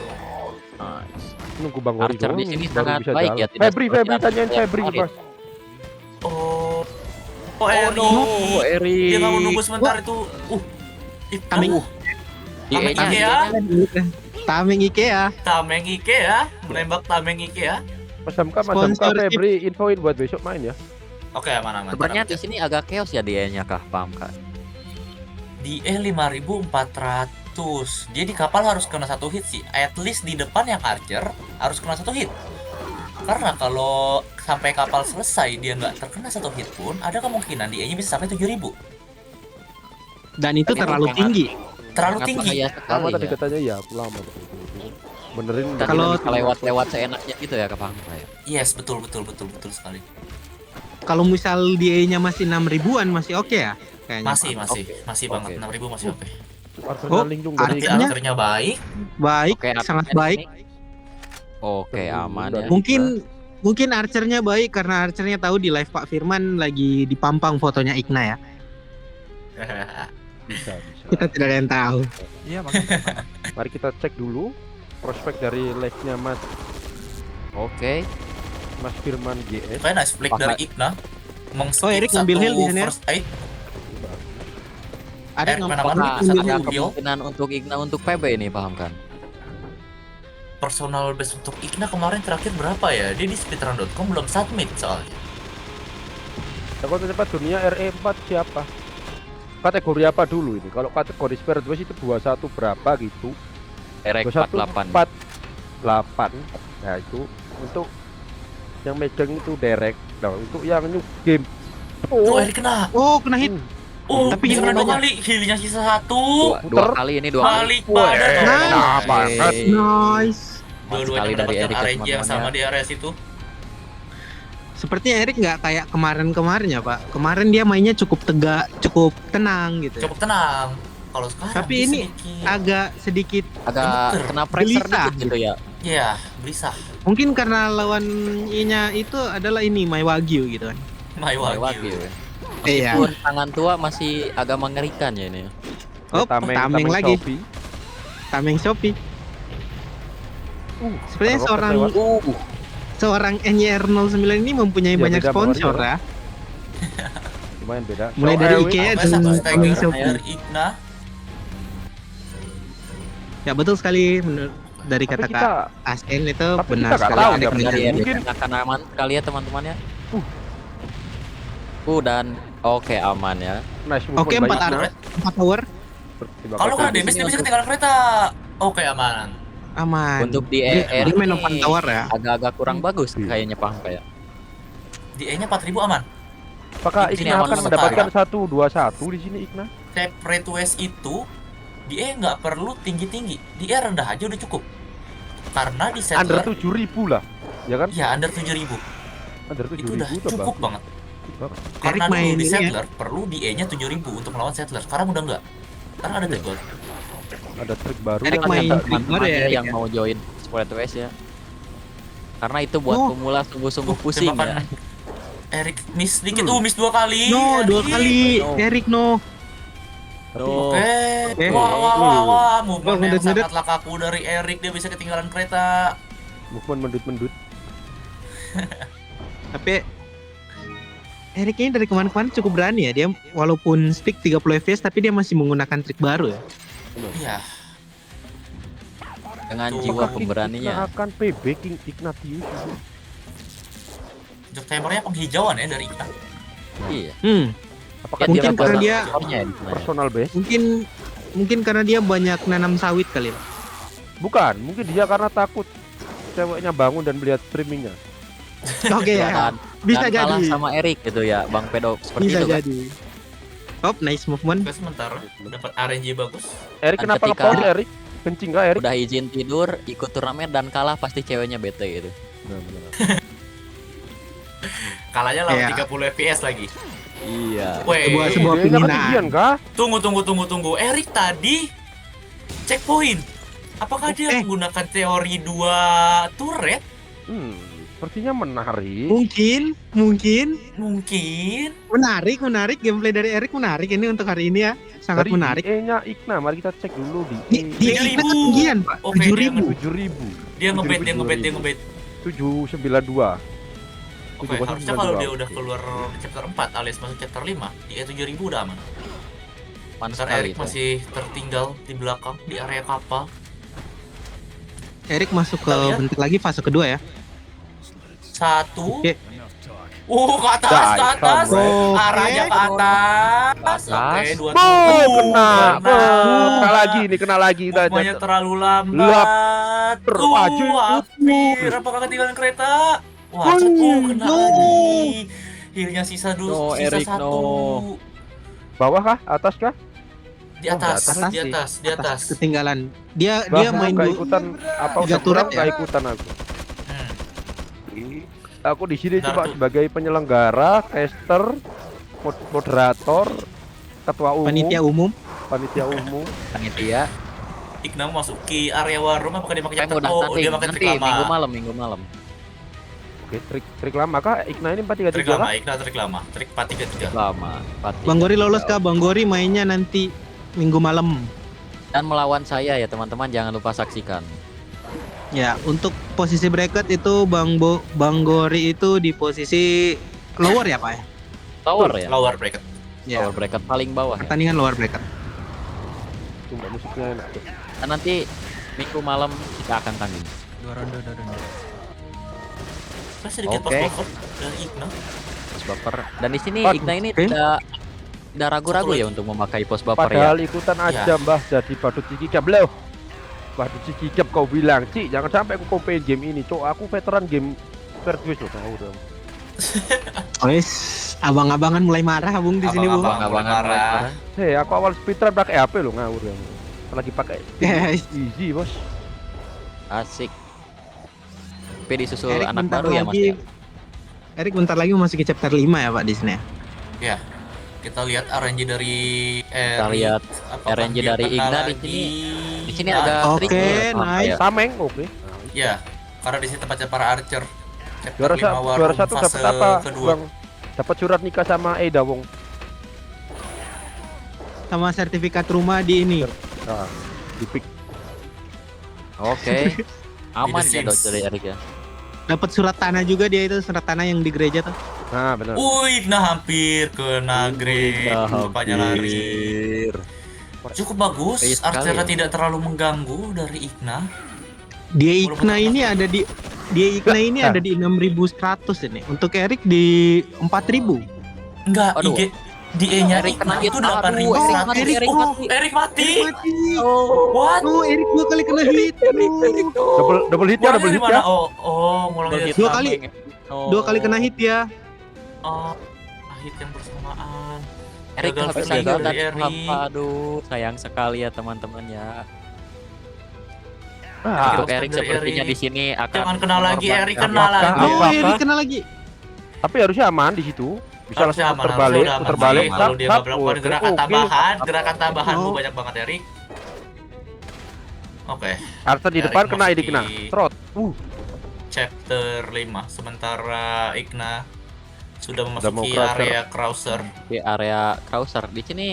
Nice. Nunggu Bang Gori Archer di doang, sini baru sangat bisa baik jalan. ya, tidak Febri seperti tanyain yang Febri kemarin. Mas. Oh, Erik. Oh, Eri. Dia nggak mau nunggu sebentar itu. Tameng. IE-nya, Tameng IE-nya. Tameng IKEA. Tameng IKEA, menembak Tameng IKEA. Mas Hamka Sponsorship. Febri infoin buat besok main ya. Oke, aman-aman. Sebenarnya di sini agak chaos ya IE-nya kah, paham Kak? Di 5400. Dia di kapal harus kena 1 hit sih. At least di depan yang Archer harus kena 1 hit. Karena kalau sampai kapal selesai dia nggak terkena 1 hit pun, ada kemungkinan dia bisa sampai 7000. Dan itu Tapi terlalu sangat- tinggi. Terlalu Sangat tinggi. bahaya Lama sekali tadi ya. katanya ya, aku lama. Benerin Dan Kalau- tidak bisa lewat-lewat seenaknya gitu ya Kak, paham Kak ya? Yes, betul sekali. Kalau misal DA-nya masih 6 ribuan masih oke ya? Kayaknya. Masih banget. Oke. 6000 masih oke. Arsenal Oh, lindung Nanti dari Artinya- Archernya baik. Baik, Oke, sangat artinya baik. di sini- Oke, aman ya. Mungkin Archernya baik karena Archernya tahu di live Pak Firman lagi dipampang fotonya Igna ya. bisa. Kita tidak ada yang tahu. Iya, makanya. Mari kita cek dulu prospek dari live-nya Oke. Mas Firman GS. Oke, nice flick dari Igna. Oh, Erik ngambil heal di sini ya? first aid. Ada Erik nggak? main apa? Apakah Satu ada heal. kemungkinan untuk Igna untuk PB ini, paham kan? Personal base untuk Igna kemarin terakhir berapa ya? Dia di speedrun.com belum submit soalnya. Rekor tercepat dunia RE4 siapa? Kategori apa dulu ini? Kalau kategori Spirit West itu 21 berapa gitu? Erek 48. 48. Nah, itu untuk yang megang itu Derek. Nah, untuk yang new game. Oh, Erik kena. Oh, kena hit. Oh, Tapi dia kena yang 2 banyak. kali. Healnya sisa 1. Dua kali ini, dua kali. Balik pada Nah, banget. Nice. Dua-duanya Sekali dari mendapatkan Erik ya, RNG yang sama teman-teman di area situ. Sepertinya Erik nggak kayak kemarin ya Pak. Kemarin dia mainnya cukup tegak, cukup tenang gitu. Cukup tenang. Kalau sekarang Tapi dia ini sedikit, Agak sedikit, Agak Gemeter. kena pressure Gelisah. dikit gitu ya. ya berisah. mungkin karena lawannya itu adalah ini My Wagyu gitu kan. My Wagyu. Wagyu. Iya. Meskipun tangan tua masih agak mengerikan ya ini. Oh, tameng lagi. Shopee. Tameng Shopee. Sepertinya Rocket seorang lewat. seorang NYR09 ini mempunyai Iya, banyak beda banget sponsor ya. ya. Lumayan beda. Mulai So, dari Erwin, IKEA Best dan Stagger Coming Shopee. dari Igna. Ya betul sekali menurut dari tapi kata kita Kak Asken itu tapi benar kita nggak sekali. tahu Ada ya, kemungkinan. Dari Mungkin- Erik akan aman kali ya teman-teman ya. Dan oke aman ya. nice Oke, movement 4 by Igna. 4 tower Pertimbangkan Kalau kena tadi. damage dia bisa ketinggalan kereta. Oke, aman. aman. Untuk di Dia- Erik dia main ini open tower ya. agak-agak kurang bagus kayaknya Pang kayak. Di E-nya 4000 aman. Apakah Di sini Igna aman akan setara. mendapatkan 1-2-1 di sini Igna? Cap rate West itu di E nggak perlu tinggi-tinggi. Di E rendah aja udah cukup. Karena di Under settler 7.000 lah. Ya kan? ya under 7000. Under Itu 7.000 udah cukup banget. Bagus. Karena Erik main dulu di ini ya. settler perlu di E-nya 7000 untuk melawan settler. Sekarang udah enggak. Sekarang ada trigger. Ada trik baru Erik yang main nggak trik di- baru ya, Erik yang ya? mau join Sport WS ya. Karena itu buat Oh. pemula sungguh-sungguh pusing ya. Tembakan Erik miss dikit. Miss 2 kali. No, 2 Erik. kali. Erik no. Tuh. Oke. Wah. Movement yang mendet-mendet. sangatlah kaku dari Erik. Dia bisa ketinggalan kereta. movement mendut-mendut. Tapi Erik ini dari kemarin-kemarin cukup berani ya. Dia walaupun stick 30 FPS tapi dia masih menggunakan trik baru ya. Iya. Dengan Tuh. jiwa Igna pemberaninya. akan PB King Ignatius. Septembernya penghijauan ya dari kita. Iya. Apakah Mungkin dia akan karena dia- skornya ya di sana ya. personal base? Mungkin karena dia banyak nanam sawit kali ya. Bukan, mungkin dia karena takut ceweknya bangun dan melihat streamingnya. Oke ya. Dan- Bisa dan kalah jadi. sama Erik gitu ya, Bang Pedo seperti Bisa itu kan. jadi. Top, nice movement. Oke, sementara dapat RNG bagus. Erik Dan kenapa ketika- nge-pause Erik? Kencing gak Erik? Udah izin tidur, ikut turnamen dan kalah pasti ceweknya bete gitu. Kalahnya lawan Iya. 30 FPS lagi. Iya. Sebuah Weh, penghinaan. Dia ketinggian kah? tunggu. Erik tadi checkpoint. Apakah dia menggunakan teori 2 turret? Sepertinya menarik. Mungkin Mungkin. menarik gameplay dari Erik menarik ini untuk hari ini ya. Sangat Dari menarik. E-nya Igna, mari kita cek dulu di Di E. Igna ketinggian, Pak. Oke, dia 7.000. 7.000. Dia ngebet. 792. Oke, harusnya kalau dia udah keluar chapter 4 alias masuk chapter 5, di E7000 udah aman. Pan Ntar sekali Erik itu. masih tertinggal di belakang di area kapal. Erik masuk ke Kita lihat. bentar lagi fase kedua ya. 1. Oke. Ke atas. Oke. Arahnya ke atas. Oke, 2 kena lagi nih, kena lagi. Movement-nya terlalu lambat. Termaju. Hampir. Apakah ketinggalan kereta? Wah, kena lagi. Heal-nya sisa No, sisa Erik, 1. no. Bawah kah? Atas kah? Di atas, atas di sih. atas, di atas. Ketinggalan. Dia Bah, main nggak dulu. ikutan apa Tiga udah kurang turret ya? nggak ikutan aku. Hmm. Aku di sini Bentar cuma tuh. sebagai penyelenggara, caster, moderator, ketua umum, Panitia umum. panitia umum. Panitia. Igna memasuki area warung. Apakah dia pakai Saya chapter? udah Oh, nanti, dia pakai nanti trik lama. minggu malam. Oke, trik lama kah? Igna ini Trik 433 lama, kah? Igna trik lama. Trik 433. Lama. Bang Gori lolos kah? Bang Gori mainnya nanti minggu malam. Dan melawan saya ya teman-teman, jangan lupa saksikan. Ya, untuk posisi bracket itu Bang Gori itu di posisi lower ya, Pak ya? Tower ya. Lower bracket. Ya, Tower bracket paling bawah ya. pertandingan lower bracket. Coba musiknya enak tuh. Dan nanti minggu malam kita akan tanding. Saya sedikit Oke. post dari Igna. Post buffer. Dan di sini Waduh, Igna ini oke. tidak ragu-ragu Satu ya lagi. untuk memakai post buffer ya. Padahal ikutan aja mbah jadi badut cikicap loh. Badut cikicap kau bilang, Ci, jangan sampai aku komplain game ini, Cok. Aku veteran game Virtuous loh, tahu dong. Wes, abang-abangan mulai marah, Bung di sini, Bung. Abang-abangan Abang-abangan marah. marah. Hei, aku awal speedrun pakai HP loh, ngawur ya. Lagi pakai Guys, easy, Bos. Asik. Tapi disusul Erik anak bentar baru ya Mas lagi. ya. Erik bentar lagi memasuki chapter 5 ya, Pak, di sini ya. Ya. Kita lihat RNG dari Kita lihat RNG dari Igna di sini. Di sini ada Oke, triknya. nice. Ya. Sameng, oke. Ya, karena di sini tempatnya para archer. Chapter Juara, 5 warung juara satu fase dapat apa, kedua. Bang? Dapat surat nikah sama Eda Wong. Sama sertifikat rumah di ini. Nah, di pick. Oke. Aman Di The ya dok Sims. dari Erik ya. Dapat surat tanah juga dia itu, surat tanah yang di gereja tuh. Nah, benar. Igna hampir kena grade, bapaknya lari. Cukup bagus, Baik sekali Archera ya. tidak terlalu mengganggu dari Igna. Dia Igna ini ada di ada di 6.100 ini. Untuk Erik di 4.000. Enggak, Aduh. DE-nya Erik Igna kena itu hit. 8.100. Aduh, Erik mati. Erik mati. Oh, What? Erik 2 kali kena hit. Double hit ya, Mulai double dari hit mana? ya. Mulai dari Dua kali. Oh. 2 kali kena hit ya. hit yang bersamaan. Erik Gagal habis finish gagal dari dan Erik. aduh sayang sekali ya teman-teman ya. Ah, Untuk Erik dari sepertinya Erik. di sini akan Jangan kena lagi, mengorbankan- Erik kena Apakah- lagi. Oh, Apakah- Erik kena lagi. tapi harusnya aman di situ. Bisa Harusnya langsung aman, putar balik, harusnya putar aman balik. sih. Kalau dia nggak melakukan gerakan tambahan, Oh. banyak banget Erik. Oke, Arthur di Erik depan kena mesti- Igna. Trot. chapter 5. Sementara Igna sudah mau memasuki Krauser. area Krauser. di area Krauser. Di sini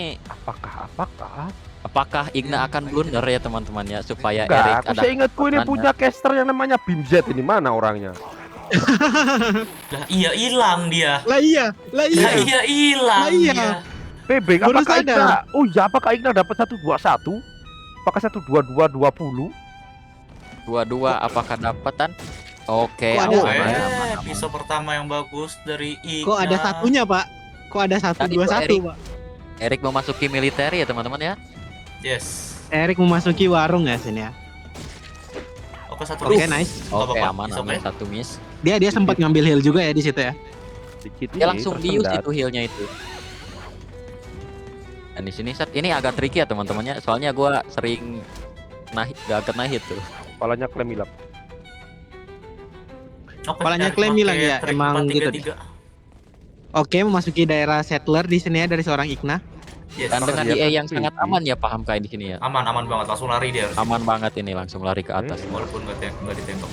apakah Igna akan blunder ya teman-teman ya supaya Enggak, Erik aku ada seingatku ini kesempatan punya caster yang namanya Bim Z ini, mana orangnya? Lah iya hilang dia. Lah iya. Lah iya hilang Lah iya. dia. PB, Baru apakah sadar. Igna? Oh iya, apakah Igna dapat 121? Apakah 122-20? 22 apakah dapatan? Oke, Kok ada- aman, aman, aman. Episode pertama yang bagus dari Igna. Kok ada satunya, Pak? Kok ada 121, Erik. Pak? Erik memasuki militer ya teman-teman ya. Yes. Erik memasuki warung ya sini ya. Oke, satu Oke, miss. nice. Nggak Oke, apa-apa, aman, it's aman, okay. satu miss. Dia sempat ngambil heal juga ya di situ ya. Dikit Dia ini, langsung dius tersendat. itu healnya itu. Dan di sini set ini agak tricky ya teman-temannya. Soalnya gua sering gak kena hit tuh. Kepalanya klaim hilap. Oke, Kepalanya Erik klaim pakai bilang ya, track emang 433. Oke, memasuki daerah settler di sini ya dari seorang Igna. Yes. Dan dengan dia DE yang tricky. sangat aman ya paham kayak di sini ya. Aman banget, langsung lari dia harus. Aman banget ini langsung lari ke atas. Walaupun nggak ditembak.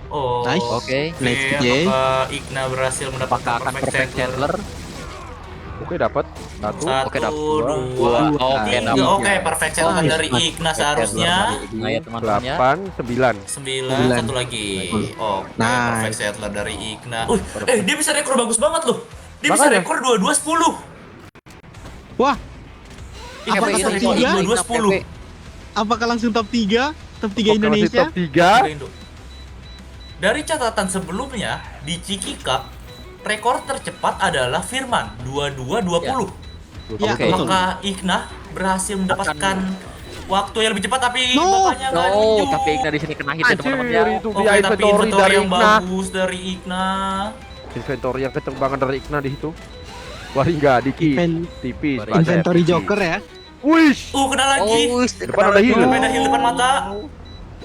Oh, Nice. Oke. Nice, oke, J. apakah Igna berhasil mendapatkan Apakah akan perfect settler? Oke, dapat. Satu. Oke, dapat. Dua, Oke, tiga. dapat. Oke, perfect settler Nice, dari nice. Igna seharusnya. Nah ya teman-teman ya. 8, 9. 9, satu lagi. Oke, Nice. perfect settler dari Igna. Dia bisa rekor bagus banget loh. Dia bisa Makanya. rekor 22-10. Wah, Igna Apakah bisa top rekor tiga? 22-10. apakah langsung top 3? Top 3 Oke, masih Indonesia? top 3. Indo. Dari catatan sebelumnya di Ciki Cup, rekor tercepat adalah Firman 22-20. Ya, Oke. betul. Apakah Igna berhasil mendapatkan waktu yang lebih cepat tapi No. bapaknya nggak No, nunjuk? tapi Igna di sini kena hit ya teman-teman ya. Anjir, itu Oke, dia tapi inventory inventory dari yang Igna. bagus dari Igna. Inventory yang kenceng banget dari Igna di situ. Wah, enggak dikit. Tipis. Pak, Inventory tipis. Joker ya. Wish. Kena lagi. Oh, Depan ada heal. Beda heal depan mata.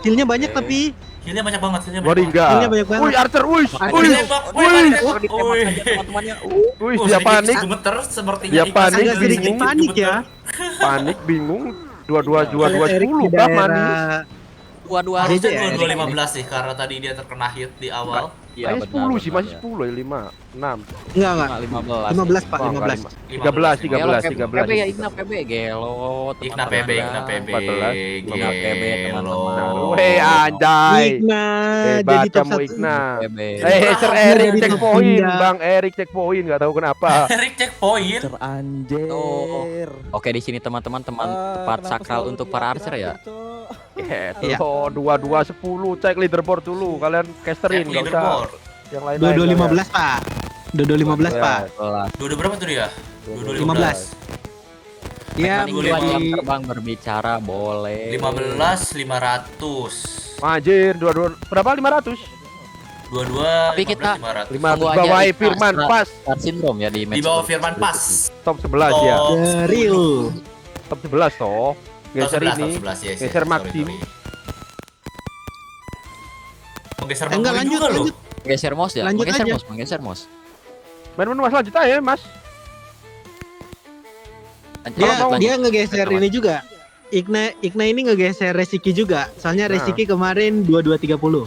Healnya banyak tapi. Healnya banyak banget. Healnya Wah, banyak banget. enggak. Healnya banyak banget. Wih, Archer, wish. Archer. Wish. Ditembak. Wih. Ditembak. Ditembak saja teman-teman ya. Wih, Oh, dia sedikit panik. gemeter sepertinya Dia Igna panik, Agak sedikit bingung. panik ya. Panik, bingung. 22 Erik 10 di kah mani? daerah Dua-dua Harusnya Aja ya, 22-15 sih karena tadi dia terkena hit di awal. Iya, Kayaknya benar, 10 sih, benar, masih ya. 10 ya, 5, 6. Enggak. 15 Pak, 15. 13, 13, 13. PB ya Igna PB gelo Igna PB, Igna PB, 14, Igna PB, teman-teman. gelo. Weh, anjay. Igna Hebat jadi top kamu 1. Igna. PB. Sir Erik Jadi cek top poin, tiga. Bang Erik cek poin, nggak tahu kenapa. Erik cek poin. Oh. Oke di sini teman-teman tempat sakral untuk para archer ya. Iya. Oh, 22 10 cek leaderboard dulu. Kalian casterin Cek enggak usah leaderboard. yang lain. 22-15 Pak. 22-15 Pak. Dua berapa tuh dia? 15. Dia Teknik Dua jam menjadi terbang berbicara boleh. 15 500. Anjir, 22 berapa 500? 22 Tapi kita 500. 500 Tunggu aja, bawahi Igna, Firman setelah- pas Star syndrome ya di match. Di bawah Firman pas. top 11 ya. Top The real. Top 11 toh. Geser Top 11, ini. top 11, yes, Geser sorry, Maxim. sorry. Oh, geser Enggak, Bang Boy lanjut, juga loh. lanjut. Menggeser mouse ya. Lanjut Menggeser aja. mouse, menggeser mouse. Main Mas lanjut aja, Mas. Lanjut, Dia lanjut, dia lanjut. ngegeser ini juga. Igna ini ngegeser Resiki juga. Soalnya Nah. Resiki kemarin 22-30.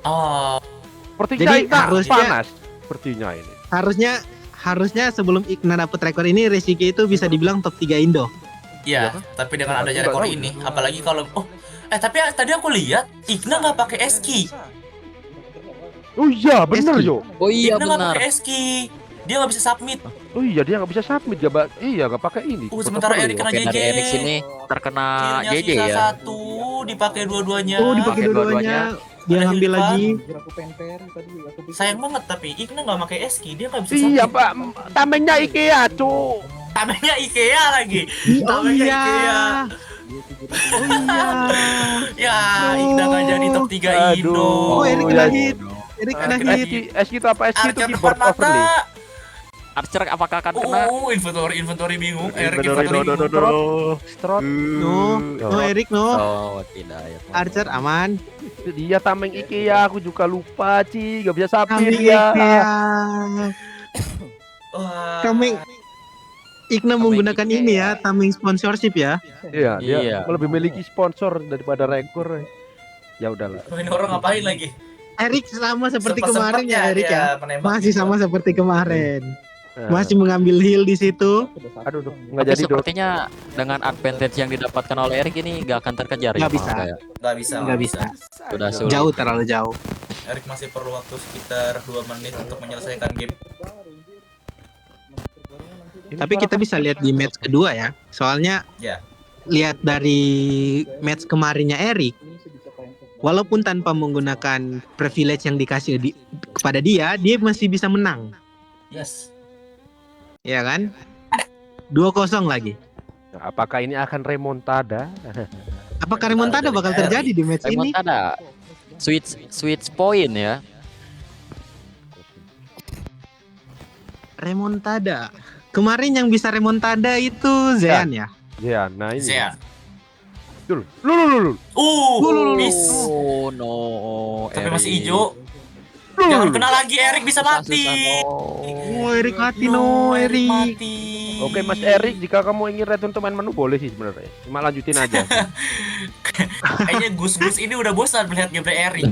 Oh, Sepertinya Jadi Igna harusnya- panas. Sepertinya ini. Harusnya sebelum Igna dapet rekor ini Resiki itu bisa dibilang top 3 Indo. iya, tapi dengan adanya Aku nggak rekor tahu. ini, apalagi kalau tapi tadi aku lihat Igna nggak pakai eski. Oh iya, bener Eski. yo. Oh iya Igna nggak benar. pakai Eski. Dia nggak bisa submit. Oh iya, dia nggak bisa submit iya nggak pakai ini. Sementara Protokol Erik ya. kena Oke, JJ. dari Erik sini terkena Killnya JJ sisa ya. satu, dipakai dua-duanya. Oh, dipakai Pakai dua-duanya. Dia Ada ngambil Hilfa. lagi. Sayang banget tapi Igna nggak pakai Eski, dia nggak bisa Iya, submit. Pak. Tamengnya IKEA, Cuk. Tamengnya IKEA lagi. Oh Tamengnya iya. IKEA. Oh iya. Ya, Igna nggak jadi top 3 Indo. Aduh. Oh, Erik ya. kena hit. Erik kena Kena hit. Eski itu apa? Eski itu Archer keyboard depan mata. overlay. Archer apakah akan kena? Inventory bingung. Erik Bener, inventory no, no, no, bingung. no. Strot. No, Erik no. Oh, tidak ya. teman-teman. Archer aman. Dia tameng IKEA, aku juga lupa, Ci. Gak bisa submit Tameng dia. IKEA. Wah. Tameng Igna menggunakan IKEA. ini ya, tameng sponsorship ya. Iya, dia Iya. lebih memiliki sponsor daripada rekor. Ya udahlah. Ini orang ngapain lagi? Erik sama seperti Sempat-sempatnya kemarin ya Erik dia ya. menembak Masih gitu. sama seperti kemarin. Nah, Masih mengambil heal di situ. aduh, nggak Tapi jadi dong. sepertinya dengan advantage yang didapatkan oleh Erik ini nggak akan terkejar Nggak ya. bisa. Kayak Nggak bisa. Nggak bisa. Sudah sulit. Jauh, terlalu jauh. Erik masih perlu waktu sekitar 2 menit untuk menyelesaikan game. Tapi kita bisa lihat di match kedua ya. Soalnya Ya. lihat dari match kemarinnya Erik, walaupun tanpa menggunakan privilege yang dikasih kepada dia masih bisa menang. Yes. Ya kan? 2-0 lagi. Nah, apakah ini akan remontada? Apakah remontada bakal terjadi di match ini? Remontada. Switch point ya. Remontada. Kemarin yang bisa remontada itu Zean ya. Ya, nah ini. Zean. Lu. Miss. Oh no. Tapi Erik. masih hijau. Jangan kena lagi, Erik bisa mati. Oh, Erik mati no, Erik. Mati. Oke, Mas Erik, jika kamu ingin return to main menu boleh sih sebenarnya. Cuma lanjutin aja. Kayaknya Gus ini udah bosan melihat gameplay Erik.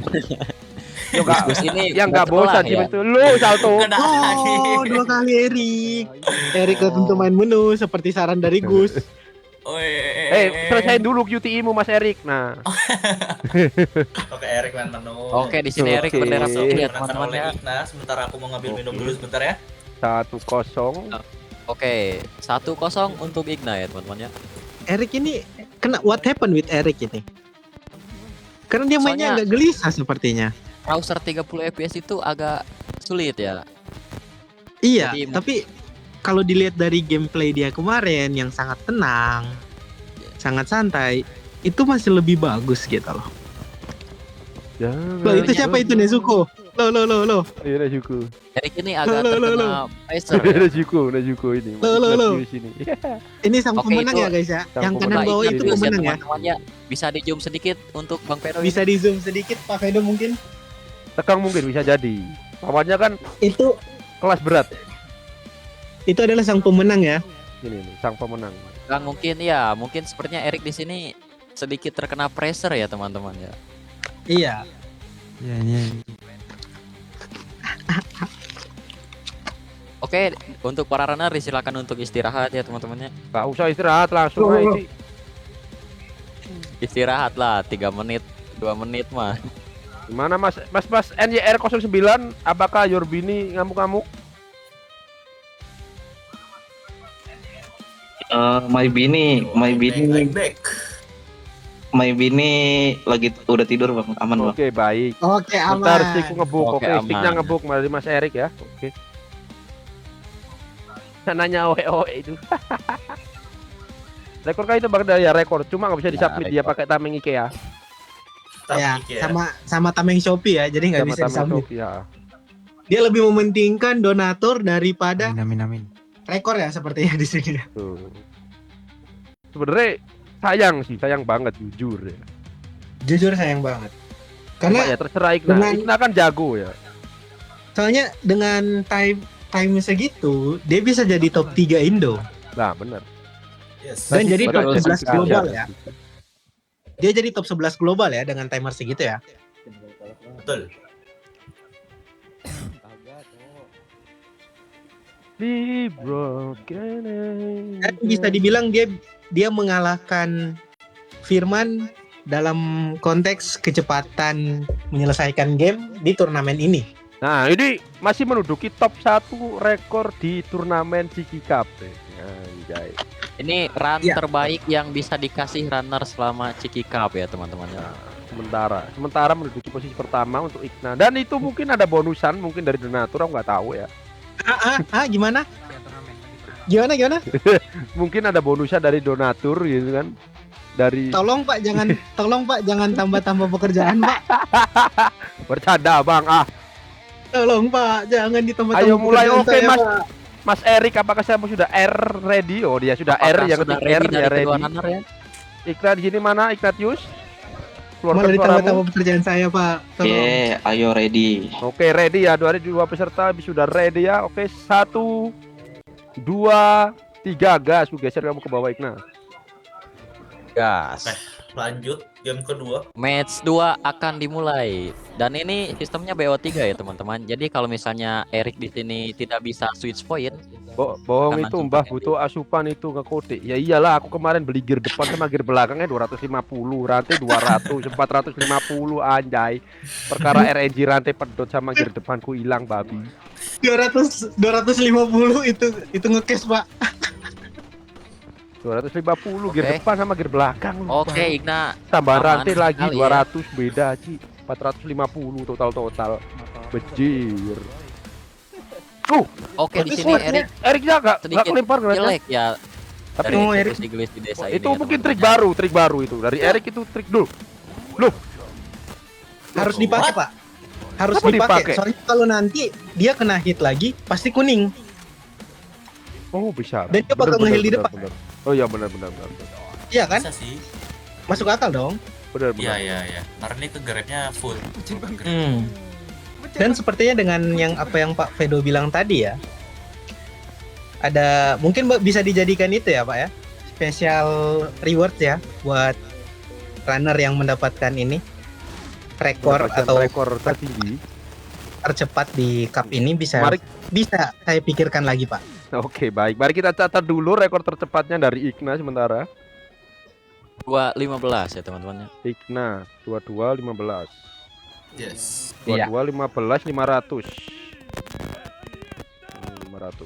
Yo, Kak, Gus ini yang nggak tertelah bosan sih ya. itu lu salto. Kena lagi. Oh, 2 kali Erik. Erik tentu main menu seperti saran dari Gus. Selesain dulu QTE-mu Mas Erik. Nah, Oke, Erik main menu. Oke, di sini Erik Oke. bendera putih ya Dimenangkan teman-teman oleh ya. Igna. Sebentar aku mau ngambil minum Oke. dulu sebentar ya. 1-0. Oke, 1-0 untuk Igna ya teman-teman ya. Erik ini kena what happened with Erik ini? Karena dia mainnya Soalnya- agak gelisah sepertinya. Browser 30 fps itu agak sulit ya. Iya, Jadi- tapi kalau dilihat dari gameplay dia kemarin yang sangat tenang, sangat santai, itu masih lebih bagus gitu loh. Loh, itu siapa itu Nezuko? Loh. Iya, Nezuko. Erik ini agak Lo. terkena pressure ya. Nezuko ini. Lo. Di sini. Ini sang Oke, pemenang itu- ya guys ya. sang Yang kanan pemenang. bawah Igna itu dulu Terus ya pemenang ya. teman-teman ya. Bisa di zoom sedikit untuk Bang Pero. Bisa di zoom sedikit Pak Fedo mungkin. Tegang mungkin bisa jadi. Lawannya kan Itu kelas berat. adalah sang pemenang ya. Ini nih, sang pemenang. Bang mungkin sepertinya Erik di sini sedikit terkena pressure ya teman-teman ya. Iya. Oke, untuk para runner disilakan untuk istirahat ya teman-temannya. Gak usah istirahat langsung Loh. aja. Istirahat lah 3 menit, 2 menit mah. Gimana Mas NYR09, apakah Yorbini ngamuk-ngamuk? My Bini Back. lagi udah tidur bang, aman bang. Oke, baik. Oke, Bentar, aman. stickku ngebuk. Oke, Oke, sticknya aman. ngebuk dari Mas Erik ya. Oke. Nanya oe itu. Rekor kah itu bang ya rekor, cuma nggak bisa Ya, disubmit dia rekor. pakai tameng IKEA. Ya, sama tameng Shopee ya, jadi nggak Sama bisa tameng disambut. Shopee, ya. Dia lebih mementingkan donatur daripada Amin. rekor ya sepertinya di sini. Tuh. Sebenarnya sayang banget jujur ya. Jujur sayang banget. Cuma Karena ya terserah Igna. dengan- Igna kan jago ya. soalnya dengan time segitu, dia bisa jadi top 3 Indo. Nah, bener. Yes. Dan jadi Betul, top 11 betul. global ya. Dia jadi top 11 global ya dengan timer segitu ya. Betul. Be broken. Dan bisa dibilang dia mengalahkan Firman dalam konteks kecepatan menyelesaikan game di turnamen ini. Nah, ini masih menduduki top 1 rekor di turnamen Ciki Cup. Anjay. Ini run Iya. terbaik yang bisa dikasih runner selama Ciki Cup ya teman-teman ya. Sementara menduduki posisi pertama untuk Ikna. Dan itu mungkin ada bonusan mungkin dari donatur, aku nggak tahu ya. Gimana? Gimana? Mungkin ada bonusnya dari donatur gitu kan. Dari Tolong Pak jangan tambah-tambah pekerjaan Pak. bercanda Bang. Tolong Pak jangan ditambah-tambah. Ayo mulai, pekerjaan oke, saya, Mas. Pak. Mas Erik, apakah saya sudah R ready? Oh, dia sudah R, yang Sudah ketik R, ready ya dari kedua ready. runner ya? Ikna di sini mana? Ignatius? Malah Keluarkan suaramu. ditambah-tambah pekerjaan saya Pak. Tolong. Ayo ready. Oke, ready ya. Dua peserta sudah ready ya. Oke, 1, 2, 3, gas. Lu geser kamu ke bawah, Ikna. Gas. Lanjut game kedua. Match 2 akan dimulai. Dan ini sistemnya BO3 ya teman-teman. Jadi kalau misalnya Erik di sini tidak bisa switch point, Bohong Karena itu langsung Mbah, pakai butuh asupan itu ke kode. Ya iyalah, aku kemarin beli gear depan sama gear belakangnya 250, rantai 200, 450 anjay. Perkara RNG rantai pedot sama gear depanku hilang babi. 250 itu ngekes Pak. 250 gear Oke. depan sama gear belakang. lu, oke Bang. Igna. Tambah aman rantai lagi sekali ya. 200 beda Ci. 450 total. Bejir. Oke di Tapi sini swordnya- Erik Eriknya enggak sedikit kelempar granatnya. jelek ya. Tapi Dari Erik- eksekusi di desa itu ini ya, mungkin teman-teman trik baru itu. Dari Erik itu trik dulu. Harus dipakai Pak. Harus Apa dipakai. dipakai? Soalnya kalau nanti dia kena hit lagi pasti kuning. Oh, bisa. Dan dia bakal nge-heal di depan. Bener. Oh iya benar. Iya kan? Bisa sih. Masuk akal dong. Benar. Iya. Karena ini ke grabnya full. Dan sepertinya dengan yang apa yang Pak Fedo bilang tadi ya, ada mungkin bisa dijadikan itu ya Pak ya, special reward ya buat runner yang mendapatkan ini rekor atau rekor tertinggi. tercepat di cup ini bisa Mari. saya pikirkan lagi Pak. Oke, baik. Mari kita catat dulu rekor tercepatnya dari Ikna sementara. 2.15 ya teman-teman ya. Ikna 22.15. Yes. 22.15 500. 500.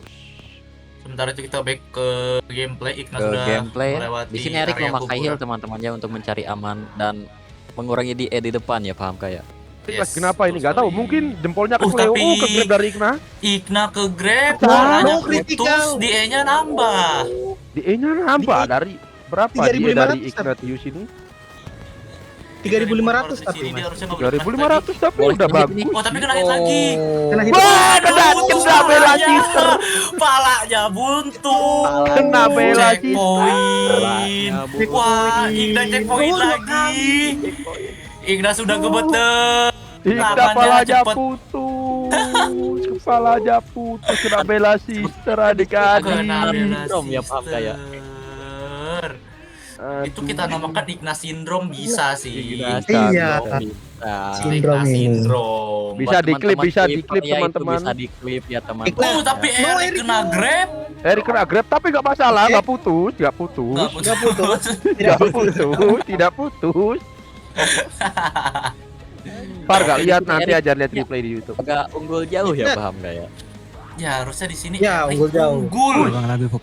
Sementara itu kita back ke gameplay. Ikna Ke sudah gameplay. melewati Di sini Erik area memakai heal kuburan. teman-teman ya untuk mencari aman dan mengurangi di depan ya, paham kayak. Mas, kenapa ini? Nggak tahu. Mungkin jempolnya ke Tapi- Cleo, ke grab dari Ikna. Ikna ke grab, Wah, warnanya no critical. putus, DE-nya nambah. Di E-nya nambah dari berapa dia 3.500 dari Ignatius ini? 3.500 tapi Di sini dia Mas. harusnya nggak boleh kena 3.500 tapi Boleh udah kena hit bagus. nih. Oh, tapi kena hit lagi. Kena hit. Wah, kena bela sister. Palanya buntu. Kena bela Checkpoint. Wah, Igna checkpoint lagi. Igna sudah kebetul. Ikna Tangannya kepalanya cepet. putus. Kepalanya putus. Kena bela sister adik-adik. Kena bela Sindrom ya, paham kayak. sister. Itu Aduh. kita namakan Igna sindrom bisa sih. Iya. Bisa. Sindrom Igna ini. sindrom. Bisa Buat diklip, teman-teman bisa Twitter diklip, ya, itu teman-teman. Bisa diklip ya teman. Iklan. Oh, tapi Erik kena grab. Erik kena grab tapi nggak masalah, nggak putus, nggak putus, Nggak putus. nggak putus, tidak putus. Far nggak lihat nanti aja lihat replay di YouTube. Agak unggul jauh ya, Nah. paham kayak. Ya, harusnya di sini Ya, Erik unggul jauh. unggul.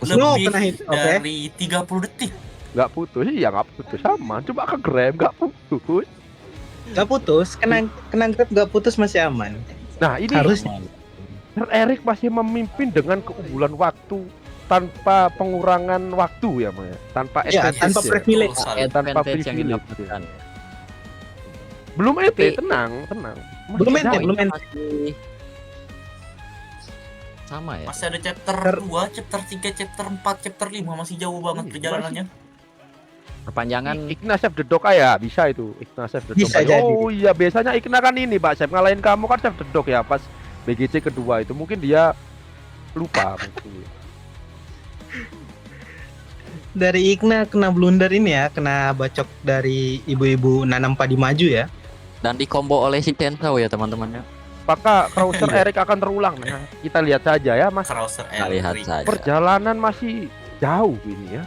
No, Lebih kena hit. Oke. dari 30 detik. Nggak putus, iya nggak putus sama. Coba ke grab nggak putus. Gak putus, kena grab gak putus masih aman. Nah ini Harus Erik masih memimpin dengan keunggulan waktu tanpa pengurangan waktu ya, Maya. Tanpa ya advantage tanpa ya. privilege. Betul sekali. Tanpa Advantage yang privilege. didapatkan. Belum ET, Tapi- tenang. Masih Belum ente, jauh. belum ente. Masih sama ya. Masih ada chapter 2, chapter 3, chapter 4, chapter 5 masih jauh banget Iya, perjalanannya. Perpanjangan Ikna save the dog ya, bisa itu. Ikna save the dog. Bisa jadi. Oh iya, biasanya Ikna kan ini, Pak Chef, ngalahin kamu kan save the dog ya pas BGC kedua itu. Mungkin dia lupa mungkin. Dari Ikna kena blunder ini ya, kena bacok dari ibu-ibu nanam padi maju ya. dan dikombo oleh si Tensao ya teman-temannya. Apakah Krauser Erik akan terulang? Nah, kita lihat saja ya, Mas. Krauser Kita lihat Erik. saja. Perjalanan masih jauh ini ya.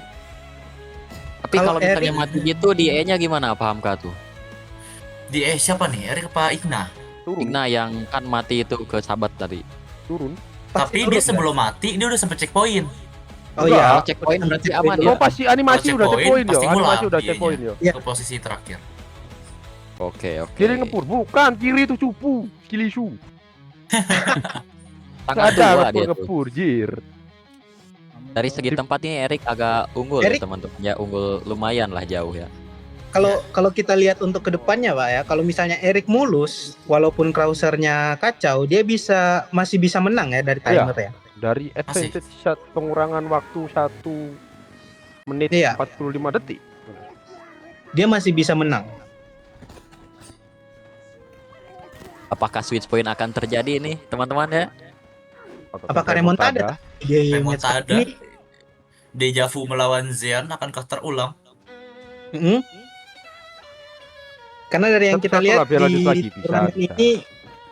Tapi Kalau kalau misalnya Erik- mati gitu di E-nya gimana, paham kah tuh? Di siapa nih? Erik apa Igna? Turun, Igna yang kan mati itu ke sahabat tadi. turun. Tapi dia sebelum mati dia udah sempet checkpoint. Oh Enggak. iya. Kalau checkpoint berarti aman ya. Oh pasti animasi Kalau udah checkpoint, checkpoint yo, pasti animasi ngulang udah dianya. checkpoint yo. Iya. Ke posisi terakhir. Oke, oke. Kiri ngepur, bukan kiri itu cupu, kilisu. Tangan Ada dua dia tuh. ngepur, jir. Dari segi tempat ini Erik agak unggul Erik- ya teman-teman. Ya unggul lumayan lah jauh ya. Kalau kita lihat untuk kedepannya Pak ya, kalau misalnya Erik mulus, walaupun Krausernya kacau, dia masih bisa menang ya dari timer ya. Dari advantage pengurangan waktu 1 menit Iya. 45 detik. Dia masih bisa menang. Apakah switch point akan terjadi nih teman-teman ya? Apakah remontada? Dia Remontada. ini Deja vu melawan Zean akankah terulang? Mm-mm. Karena dari yang kita Satu lihat lah, biar lanjut di lagi. Bisa, turnamen bisa. ini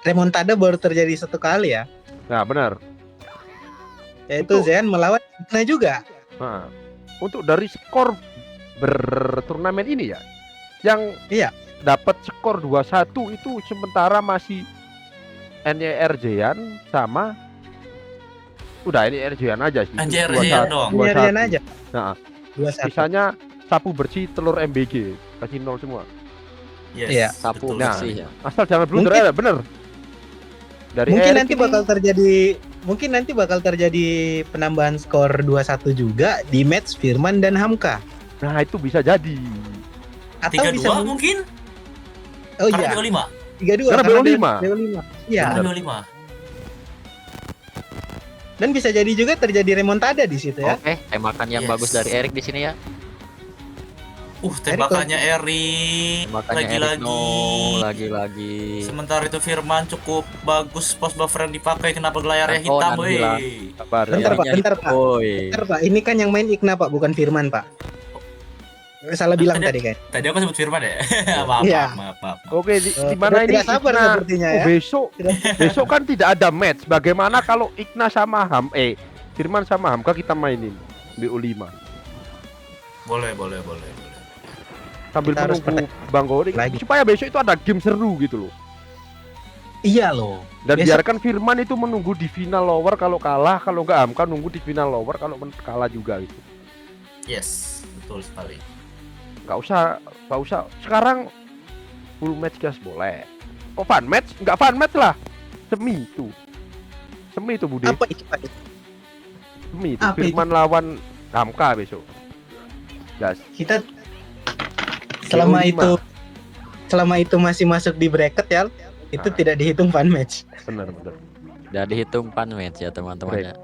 remontada baru terjadi 1 kali ya, Nah, benar. yaitu Itu- Zean melawan Igna juga. Nah, untuk dari skor berturnamen ini ya, yang Iya. dapat skor 2-1 itu sementara masih NYR Jean sama udah NYR Jean aja sih. NYR 2-1, Jean doang. 2-1. Nyarian aja. Nah, 2-1. sisanya sapu bersih telur MBG kasih 0 semua. Yes. Iya. Sapu betul. Nah, bersih ya. Asal jangan blunder Mungkin- ya, bener. Dari Mungkin Erik nanti ini- bakal terjadi penambahan skor 2-1 juga di match Firman dan Hamka. Nah, itu bisa jadi. Atau 3-2 bisa mungkin? Oh Karena iya, 25. 3-2 Karena BO5. BO5. Iya. Karena 25. Dan bisa jadi juga terjadi remontada di situ ya. Oke, tembakan yang Yes. bagus dari Erik di sini ya. Tembakannya Erik Tembakannya Erik lagi-lagi. no, lagi-lagi. Sementara itu Firman cukup bagus pos buffer yang dipakai, kenapa layarnya Oh, hitam, Nabila. weh. Sabar Bentar, ya. Pak, bentar, Pak. Woi. Bentar, Pak. Ini kan yang main Igna Pak, bukan Firman Pak. Salah bilang tadi kan. Tadi aku sebut Firman ya? maaf, Iya. maaf. Oke, di Sudah mana ini tidak sabar Igna? sepertinya Oh, ya. besok kan tidak ada match. Bagaimana kalau Igna sama Firman sama Hamka kita mainin BO5 Boleh. sambil Kita harus menunggu Bang Gori lagi. supaya besok itu ada game seru gitu loh. Iya loh. Dan Besok- biarkan Firman itu menunggu di final lower kalau kalah, kalau enggak Hamka nunggu di final lower kalau kalah juga gitu. Yes, betul sekali. Nggak usah. Sekarang full match gas boleh. Kok fun match? Nggak fun match lah. Semi itu Budi. Apa itu Pak? Semi itu apa itu? Firman lawan Hamka besok. Gas. Kita selama BO5. itu masih masuk di bracket ya, itu Nah. tidak dihitung fun match. Bener. Udah dihitung pan match ya teman-teman ya.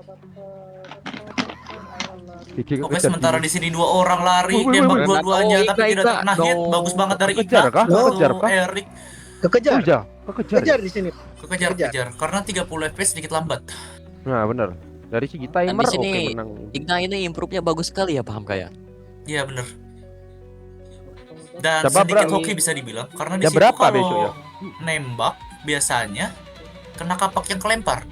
Gigi Oke, kekejar sementara gini. di sini 2 orang lari, Wih, nembak wih. dua-duanya Oh, tapi Ika, tidak Ika. terkena hit. No. Bagus banget dari Kekejar Ika. kah? Kekejar kah? Erik Kekejar, Oh, iya, kekejar. kekejar di sini. kekejar karena 30 FPS sedikit lambat. Nah, bener. Dari segi Dan timer di sini oke menang. Igna ini improve-nya bagus sekali ya, paham kayak. Iya bener. Dan Coba sedikit berapa- hoki bisa dibilang karena di Ya, situ berapa kalau besok ya? nembak biasanya kena kapak yang kelempar.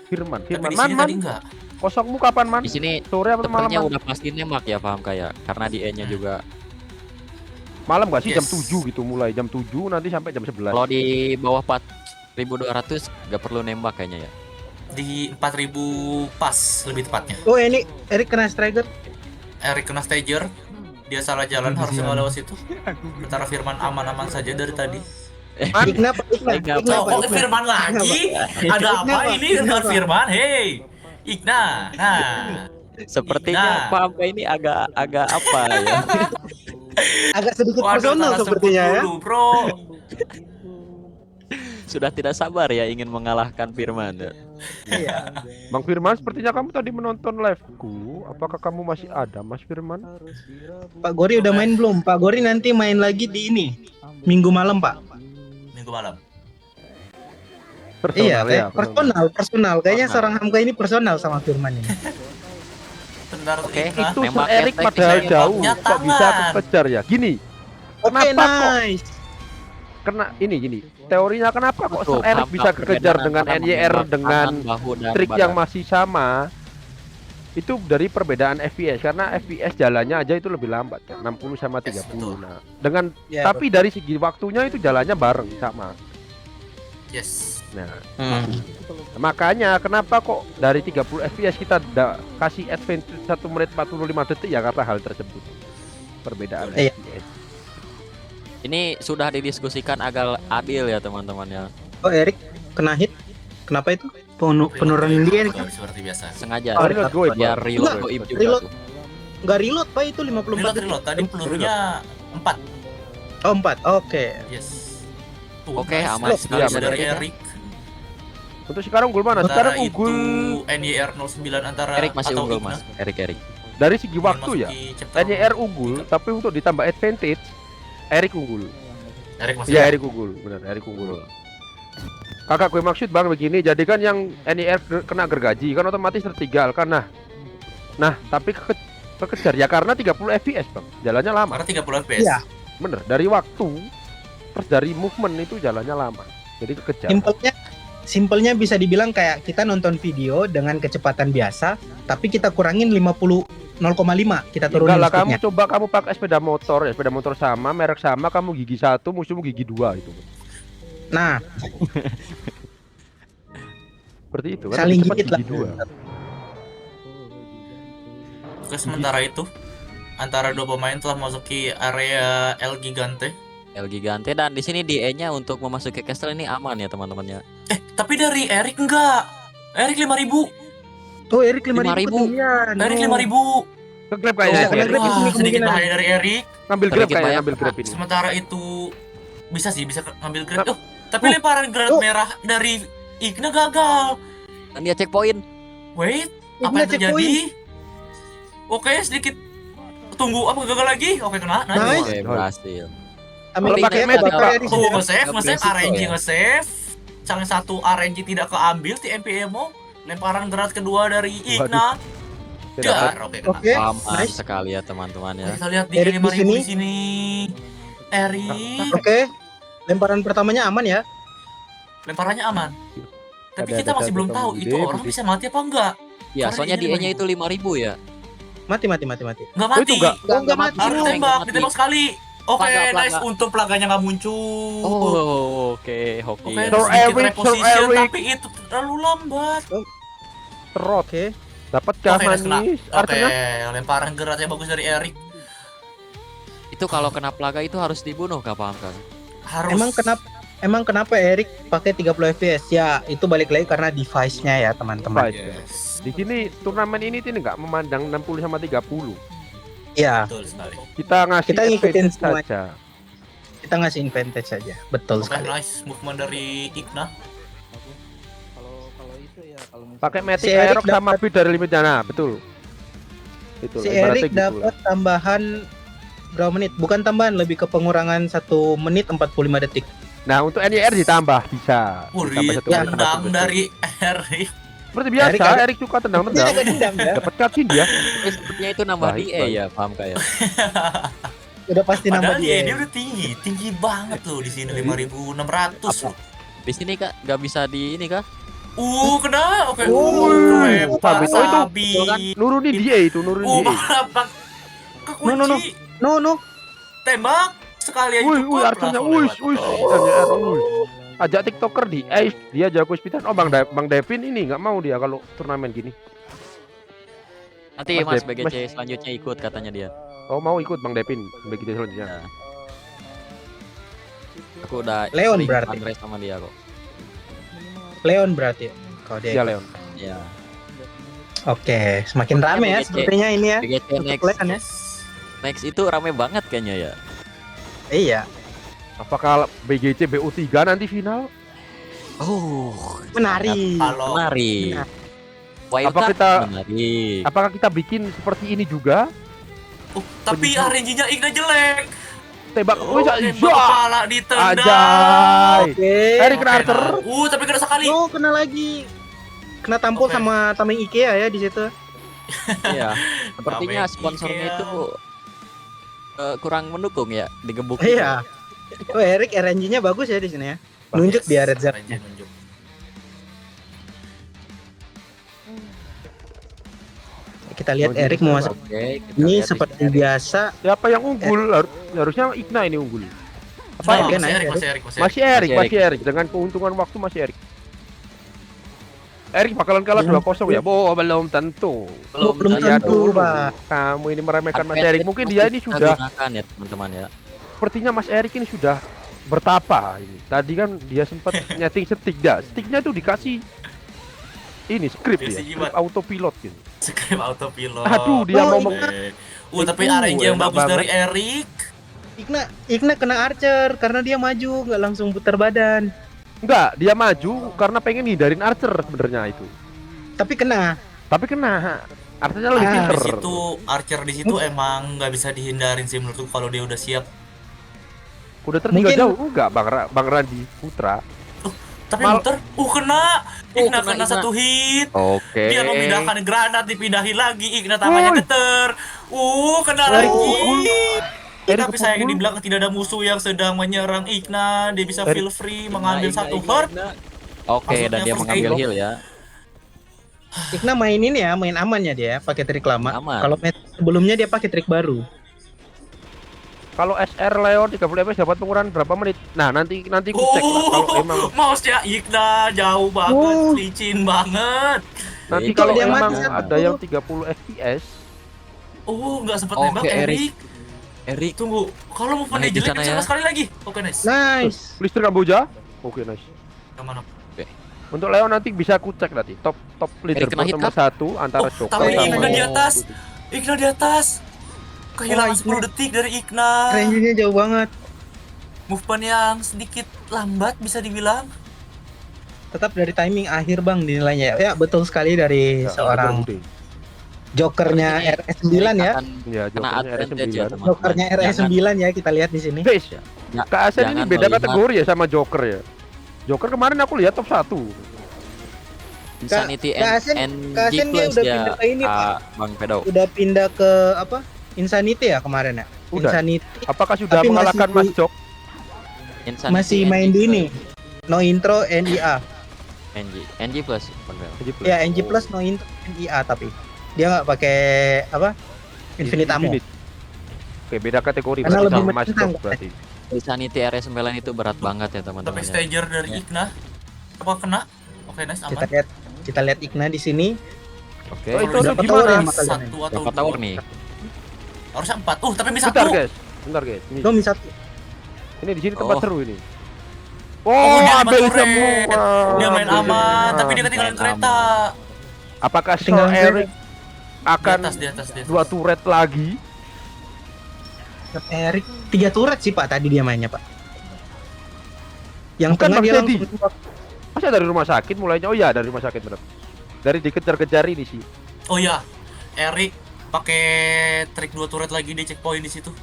Firman. Tapi di Man, sini man. tadi enggak. Kosongmu kapan, Man? Di sini Sore apa malam? temennya Man? udah pasti nembak ya, paham kayak. Karena di E-nya juga. Malam nggak sih? Jam Yes. 7 gitu, mulai jam 7 nanti sampai jam 11. Kalau di bawah 4.200 nggak perlu nembak kayaknya ya. Di 4000 pas lebih tepatnya. Oh ini Erik kena striker. Erik kena stager. Dia salah jalan harusnya nggak lewat situ. Sementara Firman aman-aman saja dari tadi. Igna Pak, Igna. Igna, Igna, Oh, Pak, kok Igna. Firman lagi? Ada apa Pak. ini dengan Firman? Hey, Igna. Nah, Sepertinya Igna. paham kayak ini agak apa ya. Agak sedikit Waduh, personal salah sebut sepertinya ya. dulu, bro. Sudah tidak sabar ya ingin mengalahkan Firman. Ya. Iya. Bang Firman, sepertinya kamu tadi menonton live-ku. Apakah kamu masih ada, Mas Firman? Pak Gori udah main belum? Pak Gori nanti main lagi di ini Minggu malam Pak. Minggu malam. Iya, ya, personal. Kayaknya Personal. seorang Hamka ini personal sama Firman ini. Bentar, Oke, Igna. Itu Nembak Sir Erik efek padahal bisa jauh, nembaknya kok bisa tangan. kekejar ya? Gini, Oke, Kenapa kok? nice. kena gini. Teorinya kenapa kok Betul, Sir Erik paham, bisa paham. kekejar Perbedaan dengan antara NYR menembak dengan tangan, bahu, dan trik badan. yang masih sama? Itu dari perbedaan FPS karena FPS jalannya aja itu lebih lambat kan, 60 sama 30. betul. Nah, dengan Ya, tapi dari segi waktunya itu jalannya bareng sama. Yes. Nah, Hmm. makanya kenapa kok dari 30 FPS kita kasih advantage 1 menit 45 detik ya karena hal tersebut. Perbedaan Iya. FPS. Ini sudah didiskusikan agar adil ya teman-teman ya. Oh, Erik kena hit. Kenapa itu? Penurunan dia nih. Seperti biasa. Sengaja Oh, reload goib, biar Bang. reload Enggak, goib juga reload. tuh. Nggak reload Pak, itu 54 detik. Reload. Tadi pelurunya 4. Oh, 4. Oke. Yes. Oke, nice. aman Nice sekali dari dari Erik. Untuk sekarang unggul mana? Antara Sekarang itu unggul NYR 09 antara Erik masih atau unggul Igna. Mas. Erik. dari segi Ingin waktu ya. masuki chapter NYR unggul, tapi untuk ditambah advantage Erik unggul. Erik masih Iya, Erik unggul. Benar, Erik unggul. Kakak gue maksud Bang begini, jadi kan yang NIR kena gergaji kan otomatis tertinggal kan. Nah, tapi kekejar ya karena 30 FPS, Bang. Jalannya lama. karena 30 FPS. Iya. Bener, dari waktu terus dari movement itu jalannya lama. Jadi kekejar. Simpelnya bisa dibilang kayak kita nonton video dengan kecepatan biasa, tapi kita kurangin 0,5 kita turunin Enggak lah, kamu speednya. coba kamu pakai sepeda motor ya, sepeda motor sama, merek sama, kamu gigi 1, musuhmu gigi 2 itu. Nah, Seperti itu kan. Saling lebih cepat gigit lah. gigi 2. Oke, sementara itu antara dua pemain telah memasuki area El Gigante. El Gigante dan di sini DE-nya untuk memasuki castle ini aman ya teman-temannya. Tapi dari Erik enggak. Erik 5.000. oh Erik 5.000 5.000. ketinggian. Erik Oh. 5.000. Ke-grab Oh, kayaknya. kena Erik. grab. Wah, ini sedikit kemungkinan. bahaya dari Erik. Ngambil grab Sedikit kayaknya, banyak. ngambil grab ini. Sementara itu bisa ngambil grade. Tapi lemparan grade merah dari Igna gagal. Dan dia checkpoint. Wait, apa Igna yang terjadi? Oke, sedikit tunggu apa gagal lagi? Oke, kena. Nice. Oke, berhasil. Ambil Kalau pakai pakai magic, bakar Pak. Erik. Oh, nge-save, Nggak beresiko RNG ya. nge-save. Salah satu RNG tidak keambil TMPMO. Lemparan grade kedua dari Igna. Tidak Dar, oke kena. Oke, Aman nice. sekali ya teman-teman ya. Kita lihat di Erik di 5.000 di sini. sini. Erik, Oke. Lemparan pertamanya aman ya. lemparannya aman. Tapi Ada kita masih satu belum tahu tombol itu gede, orang bisa- bisa mati apa enggak. Ya, Karena soalnya dia DE-nya itu 5.000 ya. Mati. Enggak Oh, itu mati. enggak. Oh, enggak mati. Harus Enggak tembak, mati. ditembak sekali. Oke, Plaga, plaga. nice. Untung plaganya nggak muncul. Oh, oke, hoki. Oke, Sir sedikit Eric, reposition, Sir Eric. tapi itu terlalu lambat. Terot. Oke. Dapatkah Oke, nice, kena. manis? Oke, Artinya lemparan geratnya bagus dari Erik. Itu kalau kena plaga itu harus dibunuh, gak paham kan? Harus. Emang kenapa Erik pakai 30 FPS? Ya, itu balik lagi karena device-nya ya, teman-teman. Fight. Yes, Di sini turnamen ini nggak memandang 60 sama 30. Iya, betul sekali. Kita ngasih Kita ngikutin advantage semua. saja. kita ngasih advantage saja. Betul Oke, sekali. nice movement dari Igna. Pakai Matic Si Erik Aerox sama dapat- Beat dari limitnya. Nah, betul. Itu Si ibaratnya Erik gitu dapat lah. tambahan berapa menit? Bukan tambahan, lebih ke pengurangan 1 menit 45 detik. Nah, untuk NIR ditambah bisa. Ditambah satu menit, Tendang 40 dari detik. Erik. Seperti biasa, Erik ada- Erik suka Dia tendang-tendang. agak dendam ya. Dapat cutscene dia. Tapi sepertinya itu nambah Baik, DE baik. ya, paham kayak. Udah pasti nambah Padahal dia. dia udah tinggi banget loh di sini 5.600 loh. Di sini Kak nggak bisa di ini Kak. Kena. Oke. Sabit. Hebat, Oh, itu Sabit. Nurunin dia itu, nurunin dia. Malah kekunci. No. Tembak sekali aja Wih, cukup. artinya langsung wih, lewat. NIR, wih. Ajak TikToker di Ace, dia jago speedan. Oh, Bang Devin ini nggak mau dia kalau turnamen gini. Nanti Mas Mas Dep- BGC selanjutnya ikut katanya dia. Oh, mau ikut Bang Devin begitu selanjutnya. Ya. Aku udah Leon sering berarti. fundraise sama dia kok. Leon berarti. Kalau dia. Ya, Leon. Ya. Oke, semakin rame ya BGC. sepertinya ini ya. BGC Untuk next, Leon ya. next itu rame banget kayaknya ya. Iya. Apakah BGC BO3 nanti final? Oh, Menarik. Kalau menarik. Nah. Apa Wildcard kita- menarik. Apakah kita bikin seperti ini juga? tapi RNG-nya Igna jelek. Tembak, wih, Tembak kepala ditendang. Ajay. Oke. Erik kena Archer. Tapi kena sekali. Oh, kena lagi. Kena tampol Oke. sama tameng IKEA ya di situ. Iya. Sepertinya Sampai sponsornya IKEA. itu kurang mendukung ya, digebuk. Iya. Oh, Erik RNG-nya bagus ya di sini ya. Nunjuk dia Red Zap. RNG nunjuk. Kita lihat Erik mau masuk. Oke, kita Ini lihat di seperti sini. biasa. Siapa yang unggul? Harusnya Igna ini unggul. Apa Nah, Erik? masih Erik, masih Erik, masih Erik. Masih Erik, Masih masih Erik. Dengan keuntungan waktu masih Erik. Erik bakalan kalah 2-0 ya? Belum tentu. Belum Lihat tentu, dulu. Pak. Kamu ini meremehkan Mas Advantage Erik. Mungkin dia ini kita sudah, gunakan ya teman-teman ya. sepertinya Mas Erik ini sudah bertapa ini. Tadi kan dia sempat nyeting sticknya tuh dikasih ini script ya, Dikasih jimat. script autopilot gitu. Script autopilot. Aduh, dia Oh, mau tapi RNG yang enak bagus dari banget. Erik. Igna kena Archer karena dia maju nggak langsung putar badan. Enggak, dia maju karena pengen hindarin Archer sebenarnya itu. Tapi kena. Tapi kena. Archernya lebih Ah, pinter. Di situ Archer di situ emang nggak bisa dihindarin sih menurutku kalau dia udah siap. Udah tertinggal Mungkin- jauh enggak Bang Randi Putra. Tapi Mal- muter, kena. Igna kena kena Igna. 1 hit. Oke. Dia memindahkan granat, dipindahin lagi. Igna tangannya Woi. geter. Kena Erik lagi. pukul. Erik Tapi sayangnya pukul. di belakang tidak ada musuh yang sedang menyerang Igna. Dia bisa Erik. feel free mengambil Igna, satu Igna, heart. Igna. Oke, Maksudnya dan dia first mengambil aid. heal ya. Igna main ini ya, main amannya dia, pakai trik lama. Aman. Kalau match sebelumnya dia pakai trik baru. Kalau SR Leon 30 FPS dapat pengurangan berapa menit? Nah, nanti ku cek lah kalau emang mouse-nya Igna jauh banget, Oh. licin banget. nanti Itu kalau dia emang mati satu. ada yang 30 FPS. Nggak sempat Oke, nembak Erik. Erik. Erik, Tunggu, kalau mau Nah, jelek di sana coba ya. sekali lagi. Oke, nice. Nice. Lister Kamboja. Oke, nice. Kemana? Untuk Leon nanti bisa ku cek nanti top Erik kena leaderboard hit nomor kan? 1 antara Joker tapi sama Igna di Oh. atas. Igna di atas. Kehilangan Wah, 10 detik dari Igna. Range-nya jauh banget. Movement yang sedikit lambat bisa dibilang. Tetap dari timing akhir Bang dinilainya. Ya, betul sekali dari Ya, seorang Gede. jokernya RS9 ya. akan Ya, kena Jokernya advantage ya RS9. teman-teman. Jokernya RS9 ya, kita lihat di sini. Guys, Ya, Kak Asen ini jangan beda melihat- kategori ya sama Joker ya. Joker kemarin aku lihat top 1. Insanity Kak Asen- and Kak G Asen dia plus udah ya, pindah ke ini, Pak. Bang Pedo. Udah pindah ke apa? Insanity ya kemarin ya. Udah. Insanity Apakah sudah Tapi mengalahkan masih- Mas Jok? Insanity masih and main G di plus. ini. No intro NIA. NG plus Bang Pedo. NG plus. Ya NG plus no intro NIA tapi dia nggak pakai apa? Infinite Ammo. Oke, beda kategori Karena berarti lebih sama Mas menantang, Jok berarti. Insanity RS9 itu berat banget ya teman-teman. Tapi ya. stager dari Ya. Igna. Apa kena? Oke, nice, aman. Kita lihat Igna di sini. Oke. Oh, itu Kalau dapat bisa tower gimana? ya, makanya. Satu atau Dapat dua? tower nih. Harusnya 4. Tapi bisa Bentar, satu. guys. Bentar, guys. Domi satu. Ini di sini tempat Oh. seru ini. Oh, Oh, dia ambil lima turret. semua. Dia main Ambil aman, semua. tapi dia ketinggalan Main kereta. Apakah Sir Ketinggalan Eric Di akan atas, di atas, di atas. 2 turret lagi? Erik 3 turret sih Pak tadi dia mainnya Pak. Yang Bukan tengah Bang dia Teddy. langsung Masa dari rumah sakit mulainya? Oh iya, dari rumah sakit benar. Dari dikejar-kejar ini sih. Oh iya, Erik pakai trik 2 turret lagi di checkpoint di situ.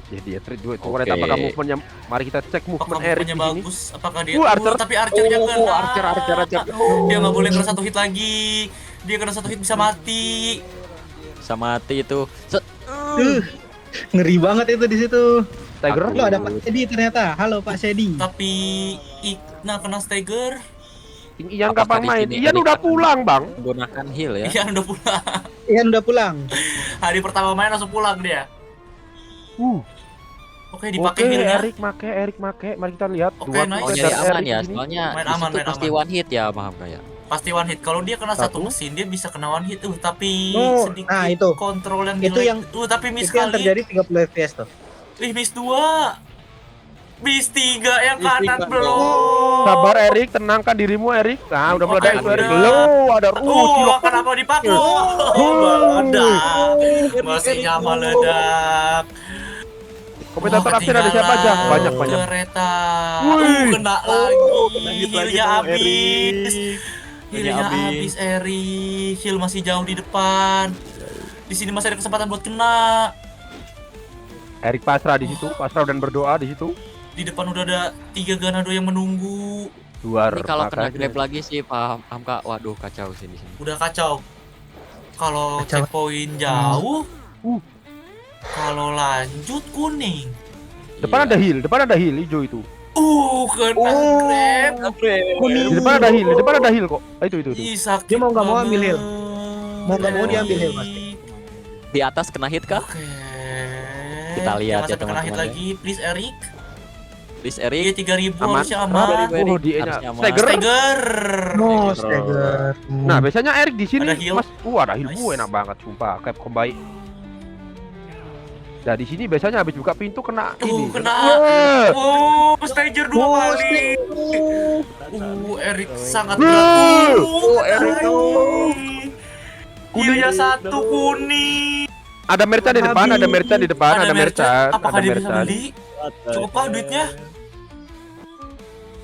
Jadi ya trade 2 Oke. turret. Apakah movementnya? Mari kita cek Apakah movement Eric di movementnya sini. bagus? Apakah dia Archer. tapi Archernya kena. Archer. Dia nggak boleh kena 1 hit lagi. Dia kena 1 hit bisa mati. Bisa mati itu. ngeri banget itu di situ. Tiger. Lo ada Pak Sedi ternyata. Halo Pak Sedi. Tapi Igna kena stagger. Ian Apakah kapan di main? sini Ian Eric udah akan pulang, Bang. Menggunakan heal ya. Ian udah pulang. Ian udah pulang. Hari pertama main langsung pulang dia. Oke, dipakai Oke, healnya. Erik make. Mari kita lihat Oke, dua nice. Oh, turret jadi dari aman Eric ya, di sini. soalnya Main di aman, situ main pasti aman. one hit ya, paham gak ya? Pasti one hit. Kalau dia kena satu Satu. mesin dia bisa kena one hit. Tapi Oh, sedikit nah, itu. kontrol yang Itu jelek. yang- Tapi miss Itu yang kali. terjadi 30 FPS tuh. Miss 2. Miss 3 yang Miss kanan tiga. belum. Sabar Erik, tenangkan dirimu Erik. Nah, udah meledak itu Erik. ada. Lo ada cilok. Kenapa dipaku? Meledak. Mesinnya meledak. Komentator aktif ada siapa aja? Banyak. Kereta. Wih. Kena lagi. Kena hit lagi Healnya sama habis. Erik. Healnya habis Erik. Heal masih jauh di depan. Di sini masih ada kesempatan buat kena. Erik pasrah di situ, pasrah dan berdoa di situ. Di depan udah ada 3 Ganado yang menunggu. Luar. Ini kalau kena makanya. grab lagi sih paham Kak. Waduh, kacau sih di sini. Udah kacau. Kalau Kacau. checkpoint jauh. Kalau lanjut kuning. Depan Iya. ada heal hijau itu. Kena grab. Di depan ada heal kok. Ah, itu. Ih, sakit Dia mau nggak mau banget. ambil heal. Mau nggak mau dia ambil heal, pasti. di atas kena hit kah? Oke. Kita lihat Jangan ya, sampai kena hit teman-teman ya. lagi, please Erik. Please Iya Erik. 3000 Aman. harusnya aman. Very, Oh, di harusnya aman. Stagger. Stagger. Oh, Stagger. Nah, biasanya Erik di sini Ada heal. Mas. Ada heal. Nice. Enak banget sumpah. Capcom baik. Nah, di sini biasanya habis buka pintu kena Tuh, ini. kena. Wah. Oh, Stagger 2 Oh, kali. Erik sangat Wah. berat. Erik. Healnya 1 kuning. Ada merchant di depan, ada merchant di depan, ada merchant, Apakah ada dia bisa merchant. beli? Cukupkah duitnya?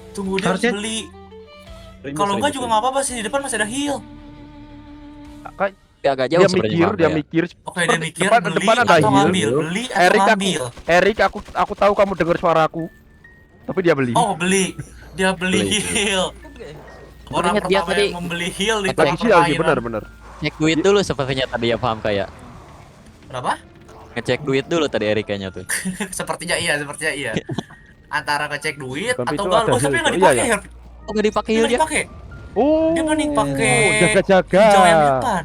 Tunggu dia harus Harusnya- beli. Kalau enggak juga nggak apa-apa sih, di depan masih ada heal. Agak jauh Dia sebenarnya, mikir, Bang, dia ya. mikir. Oke, dia mikir Depan- beli depan ada atau heal. ngambil, beli atau Erik ngambil. Erik, aku tahu kamu dengar suaraku. Tapi dia beli. Oh, beli. Dia beli Beli. heal. Orang Sebenarnya dia pertama tadi yang membeli heal di lagi tengah Lagi sial sih, permainan. benar. Cek duit dulu sepertinya tadi ya, paham kayak. Berapa? Ngecek duit dulu tadi Erik kayaknya tuh. Sepertinya iya. Antara ngecek duit Bukan atau pintu enggak. ada Oh, tapi heal. nggak Iya, dipakai iya. ya. Oh, gak dipakai Dia heal nggak ya? dipakai. Oh, Dia mending pakai jaga-jaga. hijau yang di depan.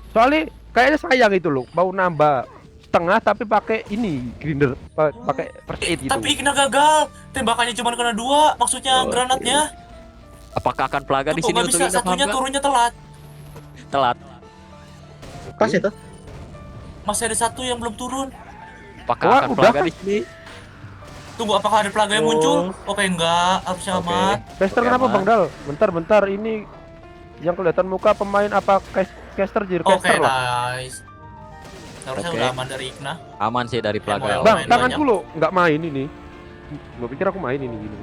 Soalnya kayaknya sayang itu loh, mau nambah setengah tapi pakai ini grinder, pakai first aid gitu. Tapi Igna gagal. Tembakannya cuma kena 2, maksudnya Oh, granatnya. Apakah akan pelaga di Tuh, sini nggak untuk bisa, Igna, paham satunya nggak? turunnya telat. Telat. Pas itu. Masih ada satu yang belum turun. Apakah Wah, akan udah. pelaga di sini? Tunggu, apakah ada pelaga yang muncul? Oke, enggak, harusnya Oke. aman. Caster Oke, kenapa aman. Bang Dal? Bentar, ini yang kelihatan muka pemain apa caster jir Oke, caster lah. nice. Harusnya Oke. udah aman dari Igna. Aman sih dari pelaga. Emang Bang, main tanganku banyak. lo nggak main ini. Gua pikir aku main ini gini.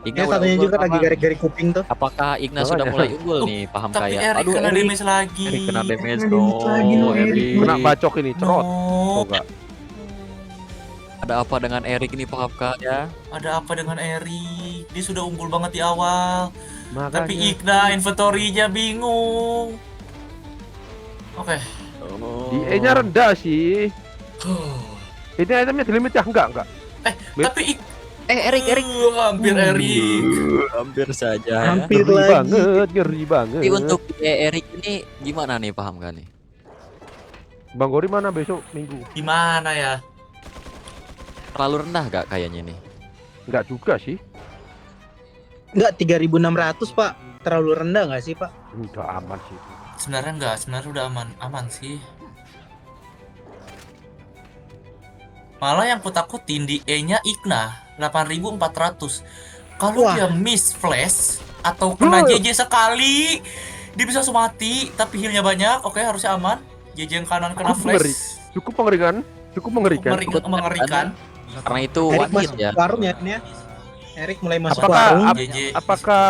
Igna Ya udah satunya unggul, juga lagi Bang. garis-garis kuping tuh. Apakah Igna sudah Makanya. mulai unggul nih, paham Tapi kayak? Erik kena Erik. damage lagi. Erik kena damage Kena dong. damage lagi loh, Erik. Kena bacok ini, cerot. No. Oh enggak. Ada apa dengan Erik ini, paham ya? Ada apa dengan Erik? Dia sudah unggul banget di awal. Makanya. Tapi Igna inventory-nya bingung. Oke. Di E-nya rendah sih. Ini itemnya di limit ya? Enggak. Bet- Tapi Erik. hampir Erik. Hampir saja ya. Hampir Ngeri lagi. banget, ngeri banget. Tapi untuk Erik ini gimana nih, paham gak nih? Bang Gori mana besok minggu? Gimana ya? Terlalu rendah gak kayaknya nih? Enggak juga sih. Enggak 3.600, Pak. Terlalu rendah nggak sih, Pak? Enggak aman sih. Sebenarnya enggak, sebenarnya udah aman sih. Malah yang kutakutin di E-nya Igna 8.400. Kalau Wah. dia miss flash atau kena JJ sekali, dia bisa langsung mati, tapi healnya banyak. Oke, harusnya aman. JJ yang kanan kena Cukup mengeri- flash. Cukup mengerikan. Cukup mengerikan. Mengerikan. Karena itu Erik one hit masuk ya. warung ya, ini ya. Erik mulai masuk Apakah warung. JJ. apakah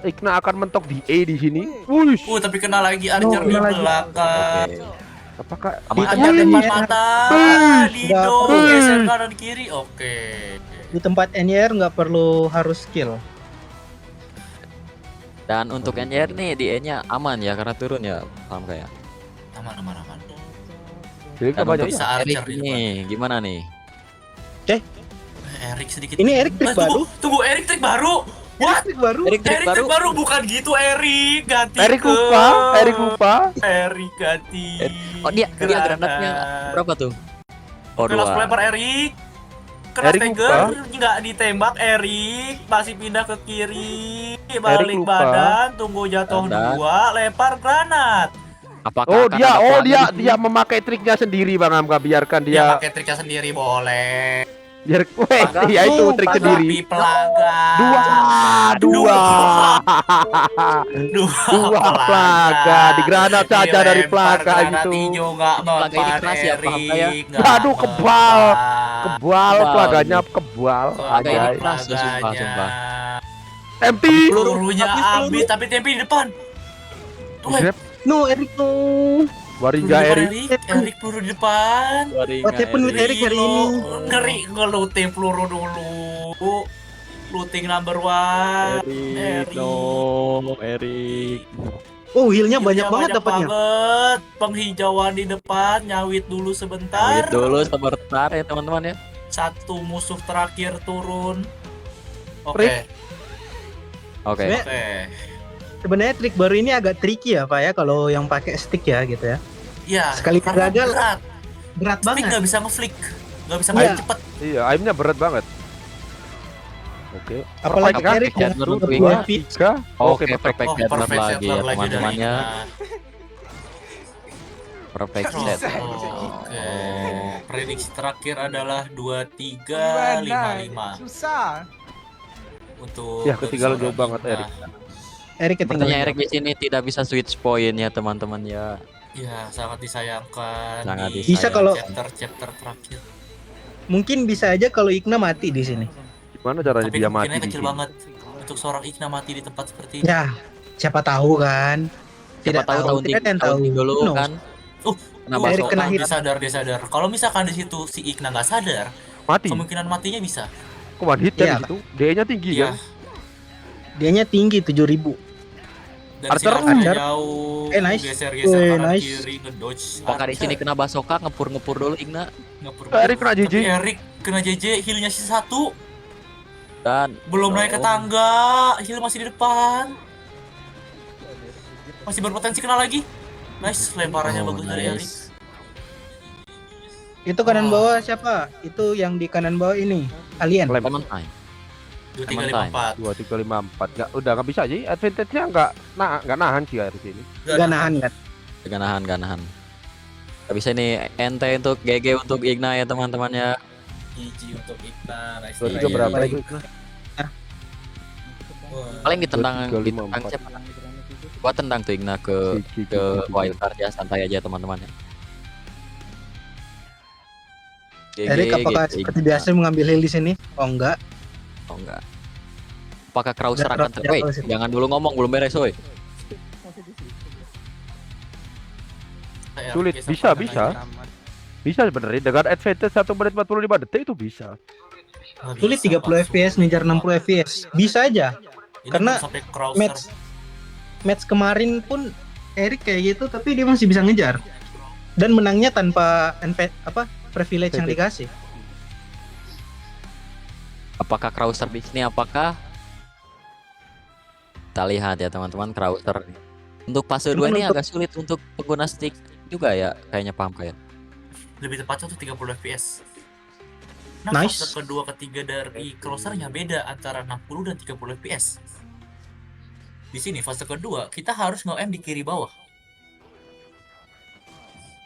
Igna akan mentok di E di sini? Wush. Tapi kena lagi Archer di kena lagi. belakang. Oke. Apakah Aman. Archer Wih. depan mata. Dido Wih. geser kanan kiri. Oke. Di tempat NYR nggak perlu harus skill. Dan untuk NR nih di E-nya aman ya karena turun ya, paham kayak. Aman. jadi Dan banyak untuk Bisa Erik Archer di ini gimana nih? Erik sedikit. Ini Erik trik baru. Tunggu Erik trik baru. What? Erik baru. Erik trik Erik baru. trik baru bukan gitu Erik. Ganti Erik ke lupa. Erik ganti. Oh dia granatnya berapa tuh? Oh Kelas 2. pelempar Erik. Kena Erik stagger, lupa. nggak ditembak Erik, masih pindah ke kiri, balik lupa. badan, tunggu jatuh Badan. 2, lempar granat. Apakah Oh akan dia, ada pelaga di sini? dia memakai triknya sendiri Bang Amka, biarkan Dia dia pakai triknya sendiri boleh. biar iya itu trik Tapi sendiri. pelaga. Dua Dua pelaga di granat saja dari Dilempar pelaga granat itu. hijau nggak Pelaga ini mempan keras ya, paham saya. Erik, nggak Aduh, kebal. mempan. Kebal pelaganya kebal. Pelaga ini Anjay. keras ya, sumpah. Empty. Pelurunya habis tapi tempi di depan. Buset, No, Erik no. Waringga Erik. Erik peluru di depan. What happened with Erik hari ini? Ngeri ngeluting peluru dulu. Looting number 1. Erik. Oh, healnya banyak banget dapatnya. banget. Penghijauan di depan, nyawit dulu sebentar. Wait dulu sebentar ya teman-teman ya. Satu musuh terakhir turun. Rick. Oke. Sebenarnya- Oke. Sebenarnya trik baru ini agak tricky ya, Pak ya, kalau yang pakai stick ya gitu ya. Ya, Sekali karena gagal, berat. berat Stick banget. nggak bisa ngeflick, nggak bisa Iya. main cepet. Iya, aimnya berat banget. Oke. Apalagi Perfect kan? Erik dengan Settler untuk 20 Igna. FPS. 3. Oke, Oke, perfect. perfect Oh, settler perfect lagi settler ya lagi dari teman-teman ya. Igna. Perfect Oh, set. Oke. Prediksi terakhir adalah 2355 Susah. untuk Ya, ketinggalan jauh seorang banget, Igna. Erik. Erik ketinggalan. Sepertinya Erik di sini tidak bisa switch point ya teman-teman ya. Ya, sangat disayangkan Sangat di Bisa kalau- chapter terakhir. Mungkin bisa aja kalau Igna mati di sini. Gimana caranya Tapi dia mati kemungkinannya di kecil sini? banget untuk seorang Igna mati di tempat seperti ini. Ya, siapa tahu kan. Siapa tahu tahun tidak ada yang tahu. dulu Who knows? kan. Kenapa Erik sok? kena hit. Dia sadar. Kalau misalkan di situ si Igna nggak sadar, Mati. kemungkinan matinya bisa. Kok one hit Iya. kan di situ? DE-nya tinggi Iya. kan? Dianya tinggi 7.000. Dan si Archer. Archer Archer. jauh, Nice. geser-geser Wih, kanan nice. kiri, ngedodge. Apakah di sini kena basoka ngepur dulu Igna Erik kena JJ. Tapi Erik kena JJ, healnya sisa 1. dan Belum naik ke tangga, heal masih di depan. Masih berpotensi kena lagi. Nice, lemparannya bagus dari Erik. nice. Itu kanan bawah siapa? Itu yang di kanan bawah ini. Alien. Lem. Clementine. 2354. 2, 3, 5, 4. Udah nggak bisa sih. Advantage-nya nggak nahan sih Erik ini. Gak nahan kan? Gak nahan. Gak bisa nih ente untuk GG untuk Igna ya teman-teman ya. GG untuk Igna. Nice. 2, 3 Iya, berapa iya. itu? Paling ditendang 2, 3, 5, 4. siapa? Gua tendang tuh Igna ke wildcard ya, santai aja teman-teman ya. GG, Erik apakah GG, seperti Igna. biasa mengambil heal di sini? Oh enggak. Oh enggak. Apakah Krauser Enggak, akan Krauser, Wait, Krauser. jangan dulu ngomong, belum beres woi. Sulit. Bisa. Bisa sebenarnya dengan advantage 1 menit 45 detik itu bisa. Sulit 30 FPS ngejar 60 FPS. Bisa aja. Karena sampai Krauser. Match kemarin pun Erik kayak gitu tapi dia masih bisa ngejar. Dan menangnya tanpa privilege yang dikasih. Apakah Krauser di sini? Apakah kita lihat ya teman-teman Krauser. Untuk fase 2 ini agak sulit untuk pengguna stick juga ya kayaknya paham kayak. Lebih tepatnya tuh 30 FPS. Nah, Nice. fase kedua ketiga dari Krausernya beda antara 60 dan 30 FPS. Di sini fase kedua kita harus nge-aim di kiri bawah.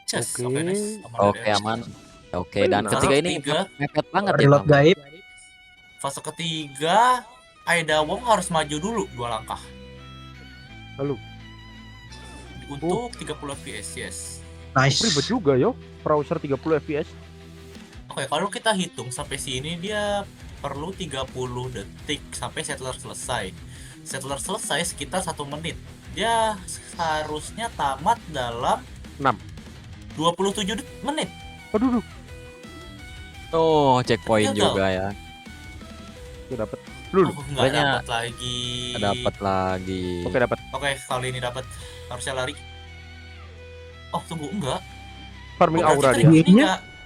Just, Oke. nice. Oke dari Erik. aman. Oke dan Fase ketiga ini ketiga, mepet banget ya Reload Bang. gaib. fase ketiga Aida Wong harus maju dulu 2 langkah. Lalu? Untuk 30 FPS, yes. Nice. Ribet juga yo. Browser 30 FPS. Oke, kalau kita hitung sampai sini dia perlu 30 detik sampai settler selesai. Settler selesai sekitar 1 menit. Dia seharusnya tamat dalam 6. 27 menit. Aduh. Oh checkpoint Gagal. juga ya. Itu dapat. Lulu. Oh, nggak Kayaknya dapat lagi. Dapat lagi. Oke, dapat. Oke, kali ini dapat. Harusnya lari. Oh, tunggu, enggak. Farming Oh, aura berarti dia. tadi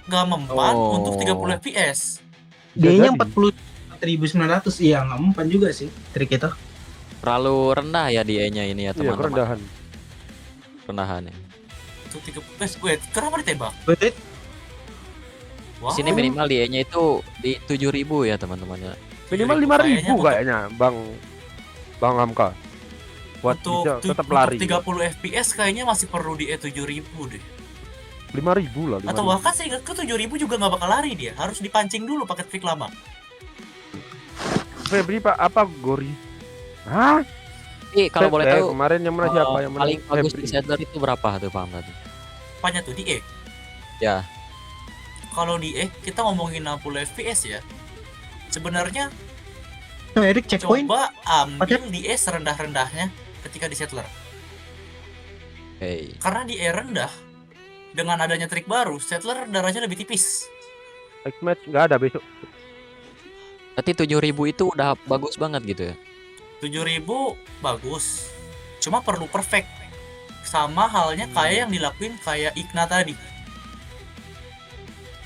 nggak mempan Oh. untuk 30 FPS. Dia-nya jadi. 40.900. Iya, nggak mempan juga sih trik itu. Terlalu rendah ya DE-nya ini ya Iya, teman-teman. kerendahan. Rendahan ya. Untuk 30 FPS. Wait, kenapa ditembak? Wait, Wow. Di sini minimal DE-nya itu di 7.000 ya teman-teman ya. Minimal 5.000 kayaknya, Bang Hamka. Buat Untuk, bisa tetap lari. 30 FPS kayaknya masih perlu di 7.000 deh. 5.000 lah. 5.000. Atau bahkan seingatku 7.000 juga nggak bakal lari dia. Harus dipancing dulu pakai trik lama. Febri Pak apa Gori? Hah? Tapi kalau boleh tahu kemarin yang mana siapa yang paling menang? bagus Febri. di settler itu berapa tuh paham tadi? Apanya tuh di E? Ya. Kalau di E kita ngomongin 60 FPS ya. Sebenarnya Erik checkpoint. coba ambil di E serendah-rendahnya ketika di settler. Oke. Karena di E rendah dengan adanya trik baru, settler darahnya lebih tipis. Next match nggak ada besok. Berarti 7.000 itu udah bagus banget gitu ya. 7.000 bagus. Cuma perlu perfect. Sama halnya kayak yang dilakuin kayak Igna tadi.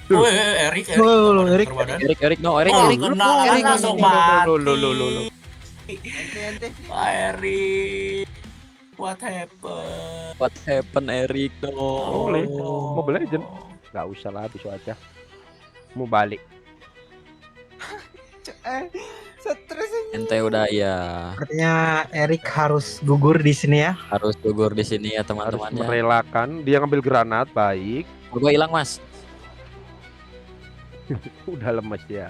Duh. Erik, Oh, Erik, Erik. Erik no, Erik. Oh, Erik. kena Erik. langsung mati. Lo. Pak Erik. What happened? What happened Erik Boleh. dong? Mobile Legend. Nggak usah lah, besok aja. Mau balik. Stres ini. Ente udah ya Artinya Erik harus gugur di sini ya. harus gugur di sini ya Harus teman-teman ya. merelakan. Dia ngambil granat, baik. Gue hilang mas. Udah lemes ya.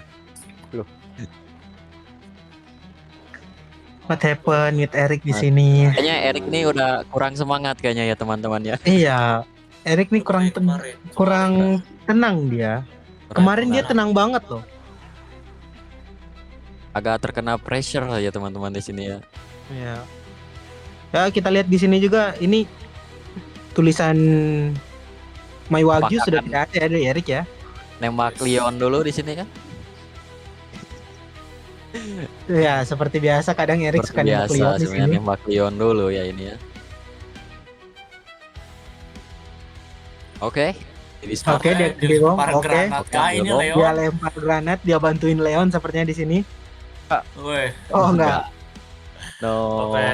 What happened with Erik di sini? Kayaknya Erik nih udah kurang semangat kayaknya ya teman-teman ya. Iya, Erik nih kurang Kemarin. kurang tenang dia. Kemarin dia tenang banget loh. Agak terkena pressure ya teman-teman di sini ya. Iya. Ya kita lihat di sini juga ini tulisan My Wagyu sudah Apakah tidak ada ya dari Erik ya. Nembak Leon dulu di sini kan? Ya seperti biasa kadang Erik suka Seperti nembak biasa Leon di sebenarnya sini. nembak Leon dulu ya ini ya. Oke, jadi start. Oke, dia Dia bom. lempar Oke. granat. Oke, Kah ini dia bom. Leon? Dia lempar granat, dia bantuin Leon sepertinya di sini. Weh. Oh enggak. No. Oke.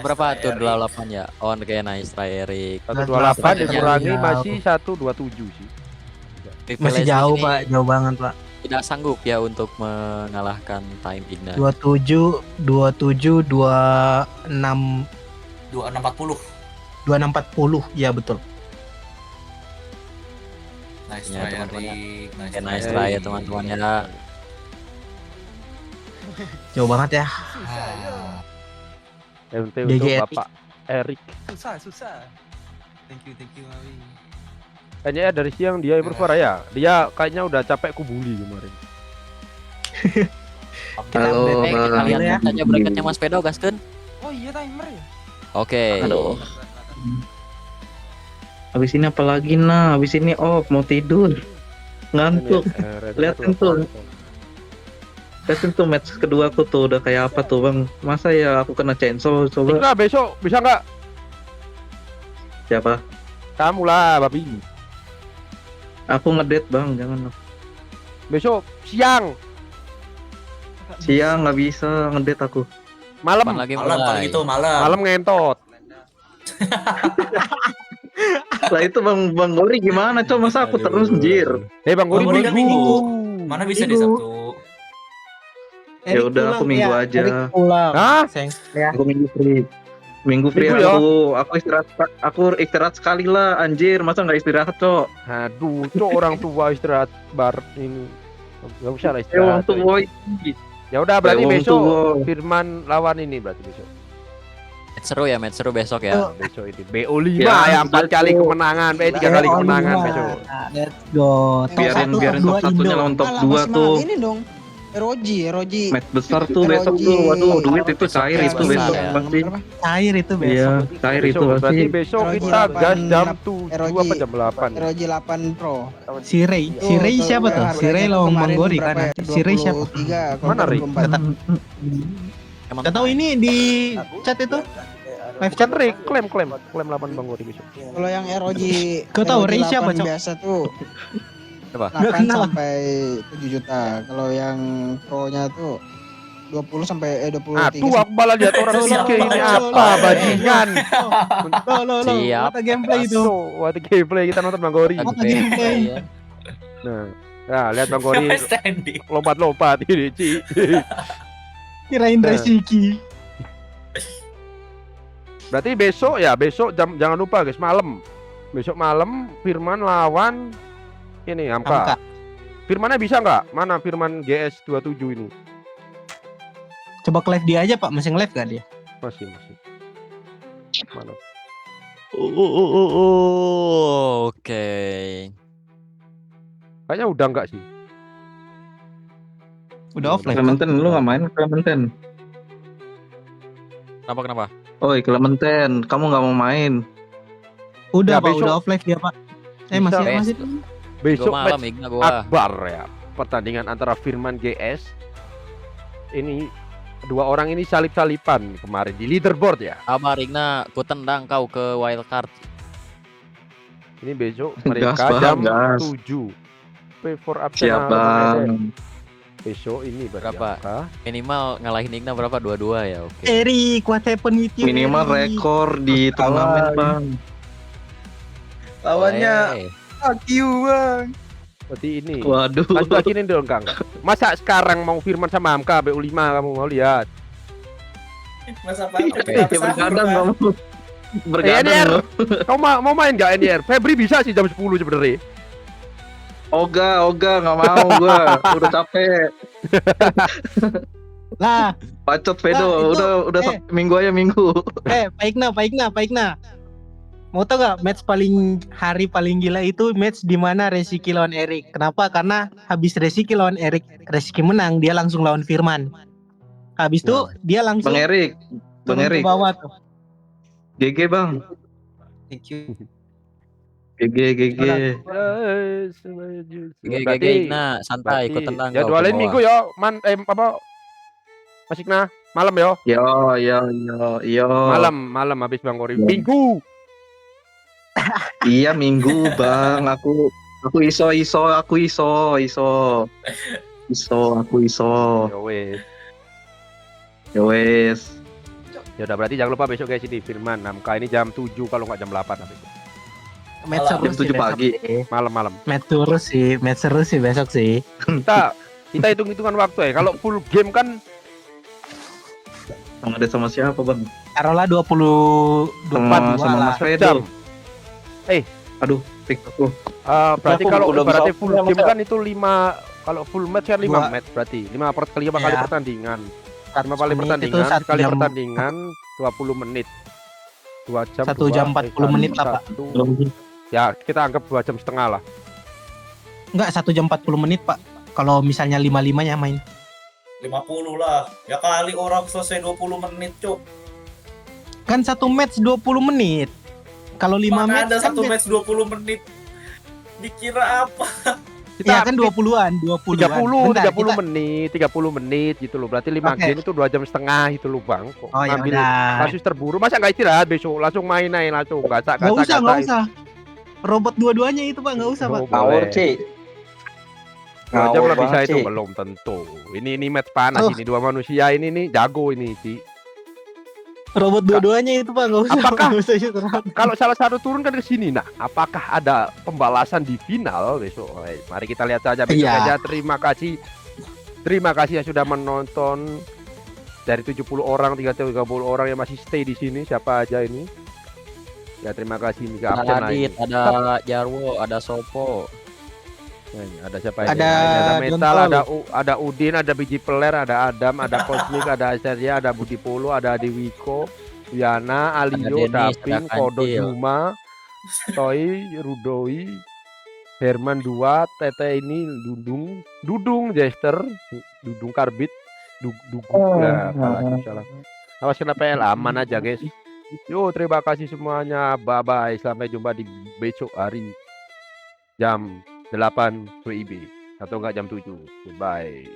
Berapa Nice tuh try, 28 ya? Oh, oke nice try Erik. 128 dikurangi Jauh. masih 127 sih. Masih Privilege jauh ini Pak, jauh banget Pak. Tidak sanggup ya untuk mengalahkan Time Ignite. 27, 27, 26, 2640. 2640. Iya betul. Nice Ya, try teman-teman ya. Erik. Nice Oke, nice try. try ya teman-teman ya. Jauh banget ya. Ah. MT GG untuk Erik. Bapak Erik. Susah. Thank you Mawi. Kayaknya ya dari siang dia bersuara ya. Dia kayaknya udah capek kubuli kemarin. Kita update Kita dulu lihat ya. saja bracketnya Mas Pedo gaskeun. Oh iya timer ya. Oke. Aduh. Habis ini apa lagi nah? Habis ini off mau tidur. Ngantuk. Liatin tuh. Liatin tuh match kedua aku tuh udah kayak apa tuh bang? Masa ya aku kena cancel coba? Ikna besok bisa nggak? Siapa? Kamu lah, babi. Aku ngedate bang, jangan. Besok siang, Siang nggak bisa ngedate aku. malam, Kapan lagi Malam kalau mulai? gitu malam. malam ngentot. Lah itu bang Gori gimana coba masa aku terus jir? Bang Gori Bang Gori kan minggu. Mana bisa di Minggu. Sabtu? Ya udah, aku minggu aja. Erik pulang. Hah? Sayang ya. Aku minggu free. Minggu free Minggu ya? aku istirahat sekali lah anjir, masa nggak istirahat cok? Aduh, cok orang tua istirahat bar ini. Gak usah lah Ya istirahat. untuk boy. Ya udah berarti Wong besok tua. Firman lawan ini berarti besok. Match seru ya, match seru besok ya. Besok ini BO5 Ya, ya 4 kali betul. kemenangan, 3 kali kemenangan besok. Let's go. Biarin Top biarin satu, top top satunya dua lawan top Malah 2 masih tuh. ini dong. Roji. Match besar tuh ROG. besok tuh. Waduh, duit itu cair Besok itu besar besok ya. pasti. Cair itu besok. Iya, cair itu Besok, berarti pasti. besok ROG kita gas 8, jam ROG. 7 apa jam 8. Roji 8 Pro. Si Ray siapa tuh? Si Ray lawan Bang Gori kan nanti. Si Ray siapa? 23, Mana, Ray? Emang Gak tahu ini di chat itu. Live chat Rik, klaim 8 Bang Gori besok. Kalau yang ROG Kau tahu ROG Ray siapa, 8 Cok? biasa tuh Apa? 8 Nggak kenal. sampai 7 juta. Kalau yang Pro-nya tuh 20 sampai 23. Aduh, aku malah lihat orang Siapa tiga ini itu? apa bajingan. Lo Siap. What a gameplay itu. What a gameplay kita nonton Bang Gori. Agak Apa gameplay? ya. Nah, lihat Bang Gori Standing. lompat-lompat ini, Ci. Kirain Resiki. Berarti besok jangan lupa guys, malam. Besok malam Firman lawan ini Hamka. Hamka. Firmannya bisa nggak? Mana Firman GS 27 ini? Coba ke live dia aja Pak, masih nge-live gak dia? Masih. Mana? Oke. Kayaknya udah nggak sih. Udah offline. Clementine lu nggak main Clementine? Kenapa? Oi Clementine, kamu nggak mau main? Udah Ya, Pak, besok. udah offline dia Pak. Bisa. Masih. Besok Gua malam match Igna gua. akbar ya. Pertandingan antara Firman GS ini dua orang ini salip-salipan kemarin di leaderboard ya. Sabar Igna, ku tendang kau ke wildcard. Ini besok Gas, mereka Bang, jam gas. 7. Pay for Siap Arsenal. bang. besok ini Berapa? berapa? Minimal ngalahin Igna berapa? 2-2 ya, oke. Erik, what happened with you? Minimal Erik? rekor di turnamen bang. Lawannya Boleh. fuck you, Bang. Berarti ini. Waduh. Lanjut lagi nih dong, Kang. Masa sekarang mau Firman sama Hamka BU5 kamu mau lihat? Masa Ya bergadang kamu. Bergadang NR. lo. Kau mau main nggak NR? Febri bisa sih jam 10 sebenarnya. Oga nggak mau gua. Udah capek. Lah, Pacot Nah, Vedo. itu- Udah minggu aja minggu. Pak Igna. Mau tau gak match hari paling gila itu match di mana Resiki lawan Erik. Kenapa? Karena habis Resiki lawan Erik, Resiki menang, dia langsung lawan Firman. Habis itu dia langsung Bang Erik. turun ke bawah tuh. GG bang. Thank you. GG. GG Igna, santai, ikut tenang. Ya kau ke dualin bawah. minggu ya, apa? Mas Ikna, malam ya. Yo. Malam habis Bang Gori. Minggu. Iya minggu bang. Aku iso. Ya wes. Ya wes. Ya udah berarti jangan lupa besok guys ini Firman 6K ini jam 7 kalau nggak jam 8 habis. Match seru Jam sih 7 besok pagi. sih. Malam. Match seru sih besok sih. Kita hitung-hitungan waktu ya. Kalau full game kan Bang ada sama siapa bang? Taruhlah 24 Sama lah. Mas Vedo. jam. Aduh, pick aku. Berarti Aku kalau udah berarti bisa full punya, game Mas. kan itu 5 kalau full match kan 5 Dua. match berarti 5 kali Iya. pertandingan. 5 100 kali menit itu pertandingan, 1 sekali jam, pertandingan 20 menit. 2 jam 1 jam 40 menit lah, Pak. Ya, kita anggap 2 jam setengah lah. Enggak, 1 jam 40 menit, Pak. Kalau misalnya 5-5-nya main. 50 lah. Ya kali orang selesai 20 menit, Cuk. Kan satu match 20 menit. Kalau 5 Mana match ada kan satu match 20 menit. Dikira apa? ya kan 20-an. 30 Bentar, 30 kita- menit, 30 menit gitu loh. Berarti 5 Oke. game itu 2 jam setengah gitu loh, Bang. Kok Oh ya ngambil udah. kasus terburu masa nggak istirahat besok langsung main aja langsung gasak Nggak usah. Robot dua-duanya itu, Pak, nggak usah, Pak. Ngawur sih. 2 jam Ngawur lah bisa banget itu sih. belum tentu. Ini match panas Oh. ini dua manusia ini nih jago ini sih. Robot dua-duanya itu, Pak, nggak usah. Apakah- nggak usah istirahat. Kalau salah satu turun kan ke sini. Nah, apakah ada pembalasan di final besok? Mari kita lihat saja besok Iya. aja. Terima kasih yang sudah menonton. Dari 70 orang, 30 orang yang masih stay di sini. Siapa aja ini? Ya terima kasih nih ke Ada absen lah ini. Adit, ada Jarwo, ada Sopo. Nah, ini ada siapa ini? Ada Nah, ini ada Metal, Dontol. ada Udin, ada Biji Peler, ada Adam, ada Cosmic, ada Asteria, ada Budi Polo, ada Adi Wiko, Wiana, Alio, Dennis, Daping, ada Kodo Kancil. Juma, Toy, Rudoi, Herman 2, Tete ini, Dudung, Jester, Dudung Karbit, Duguk, ya, salah. Awas kena PL, aman aja guys. Yo, terima kasih semuanya, bye-bye, sampai jumpa di besok hari jam 8 WIB atau enggak jam 7. Goodbye.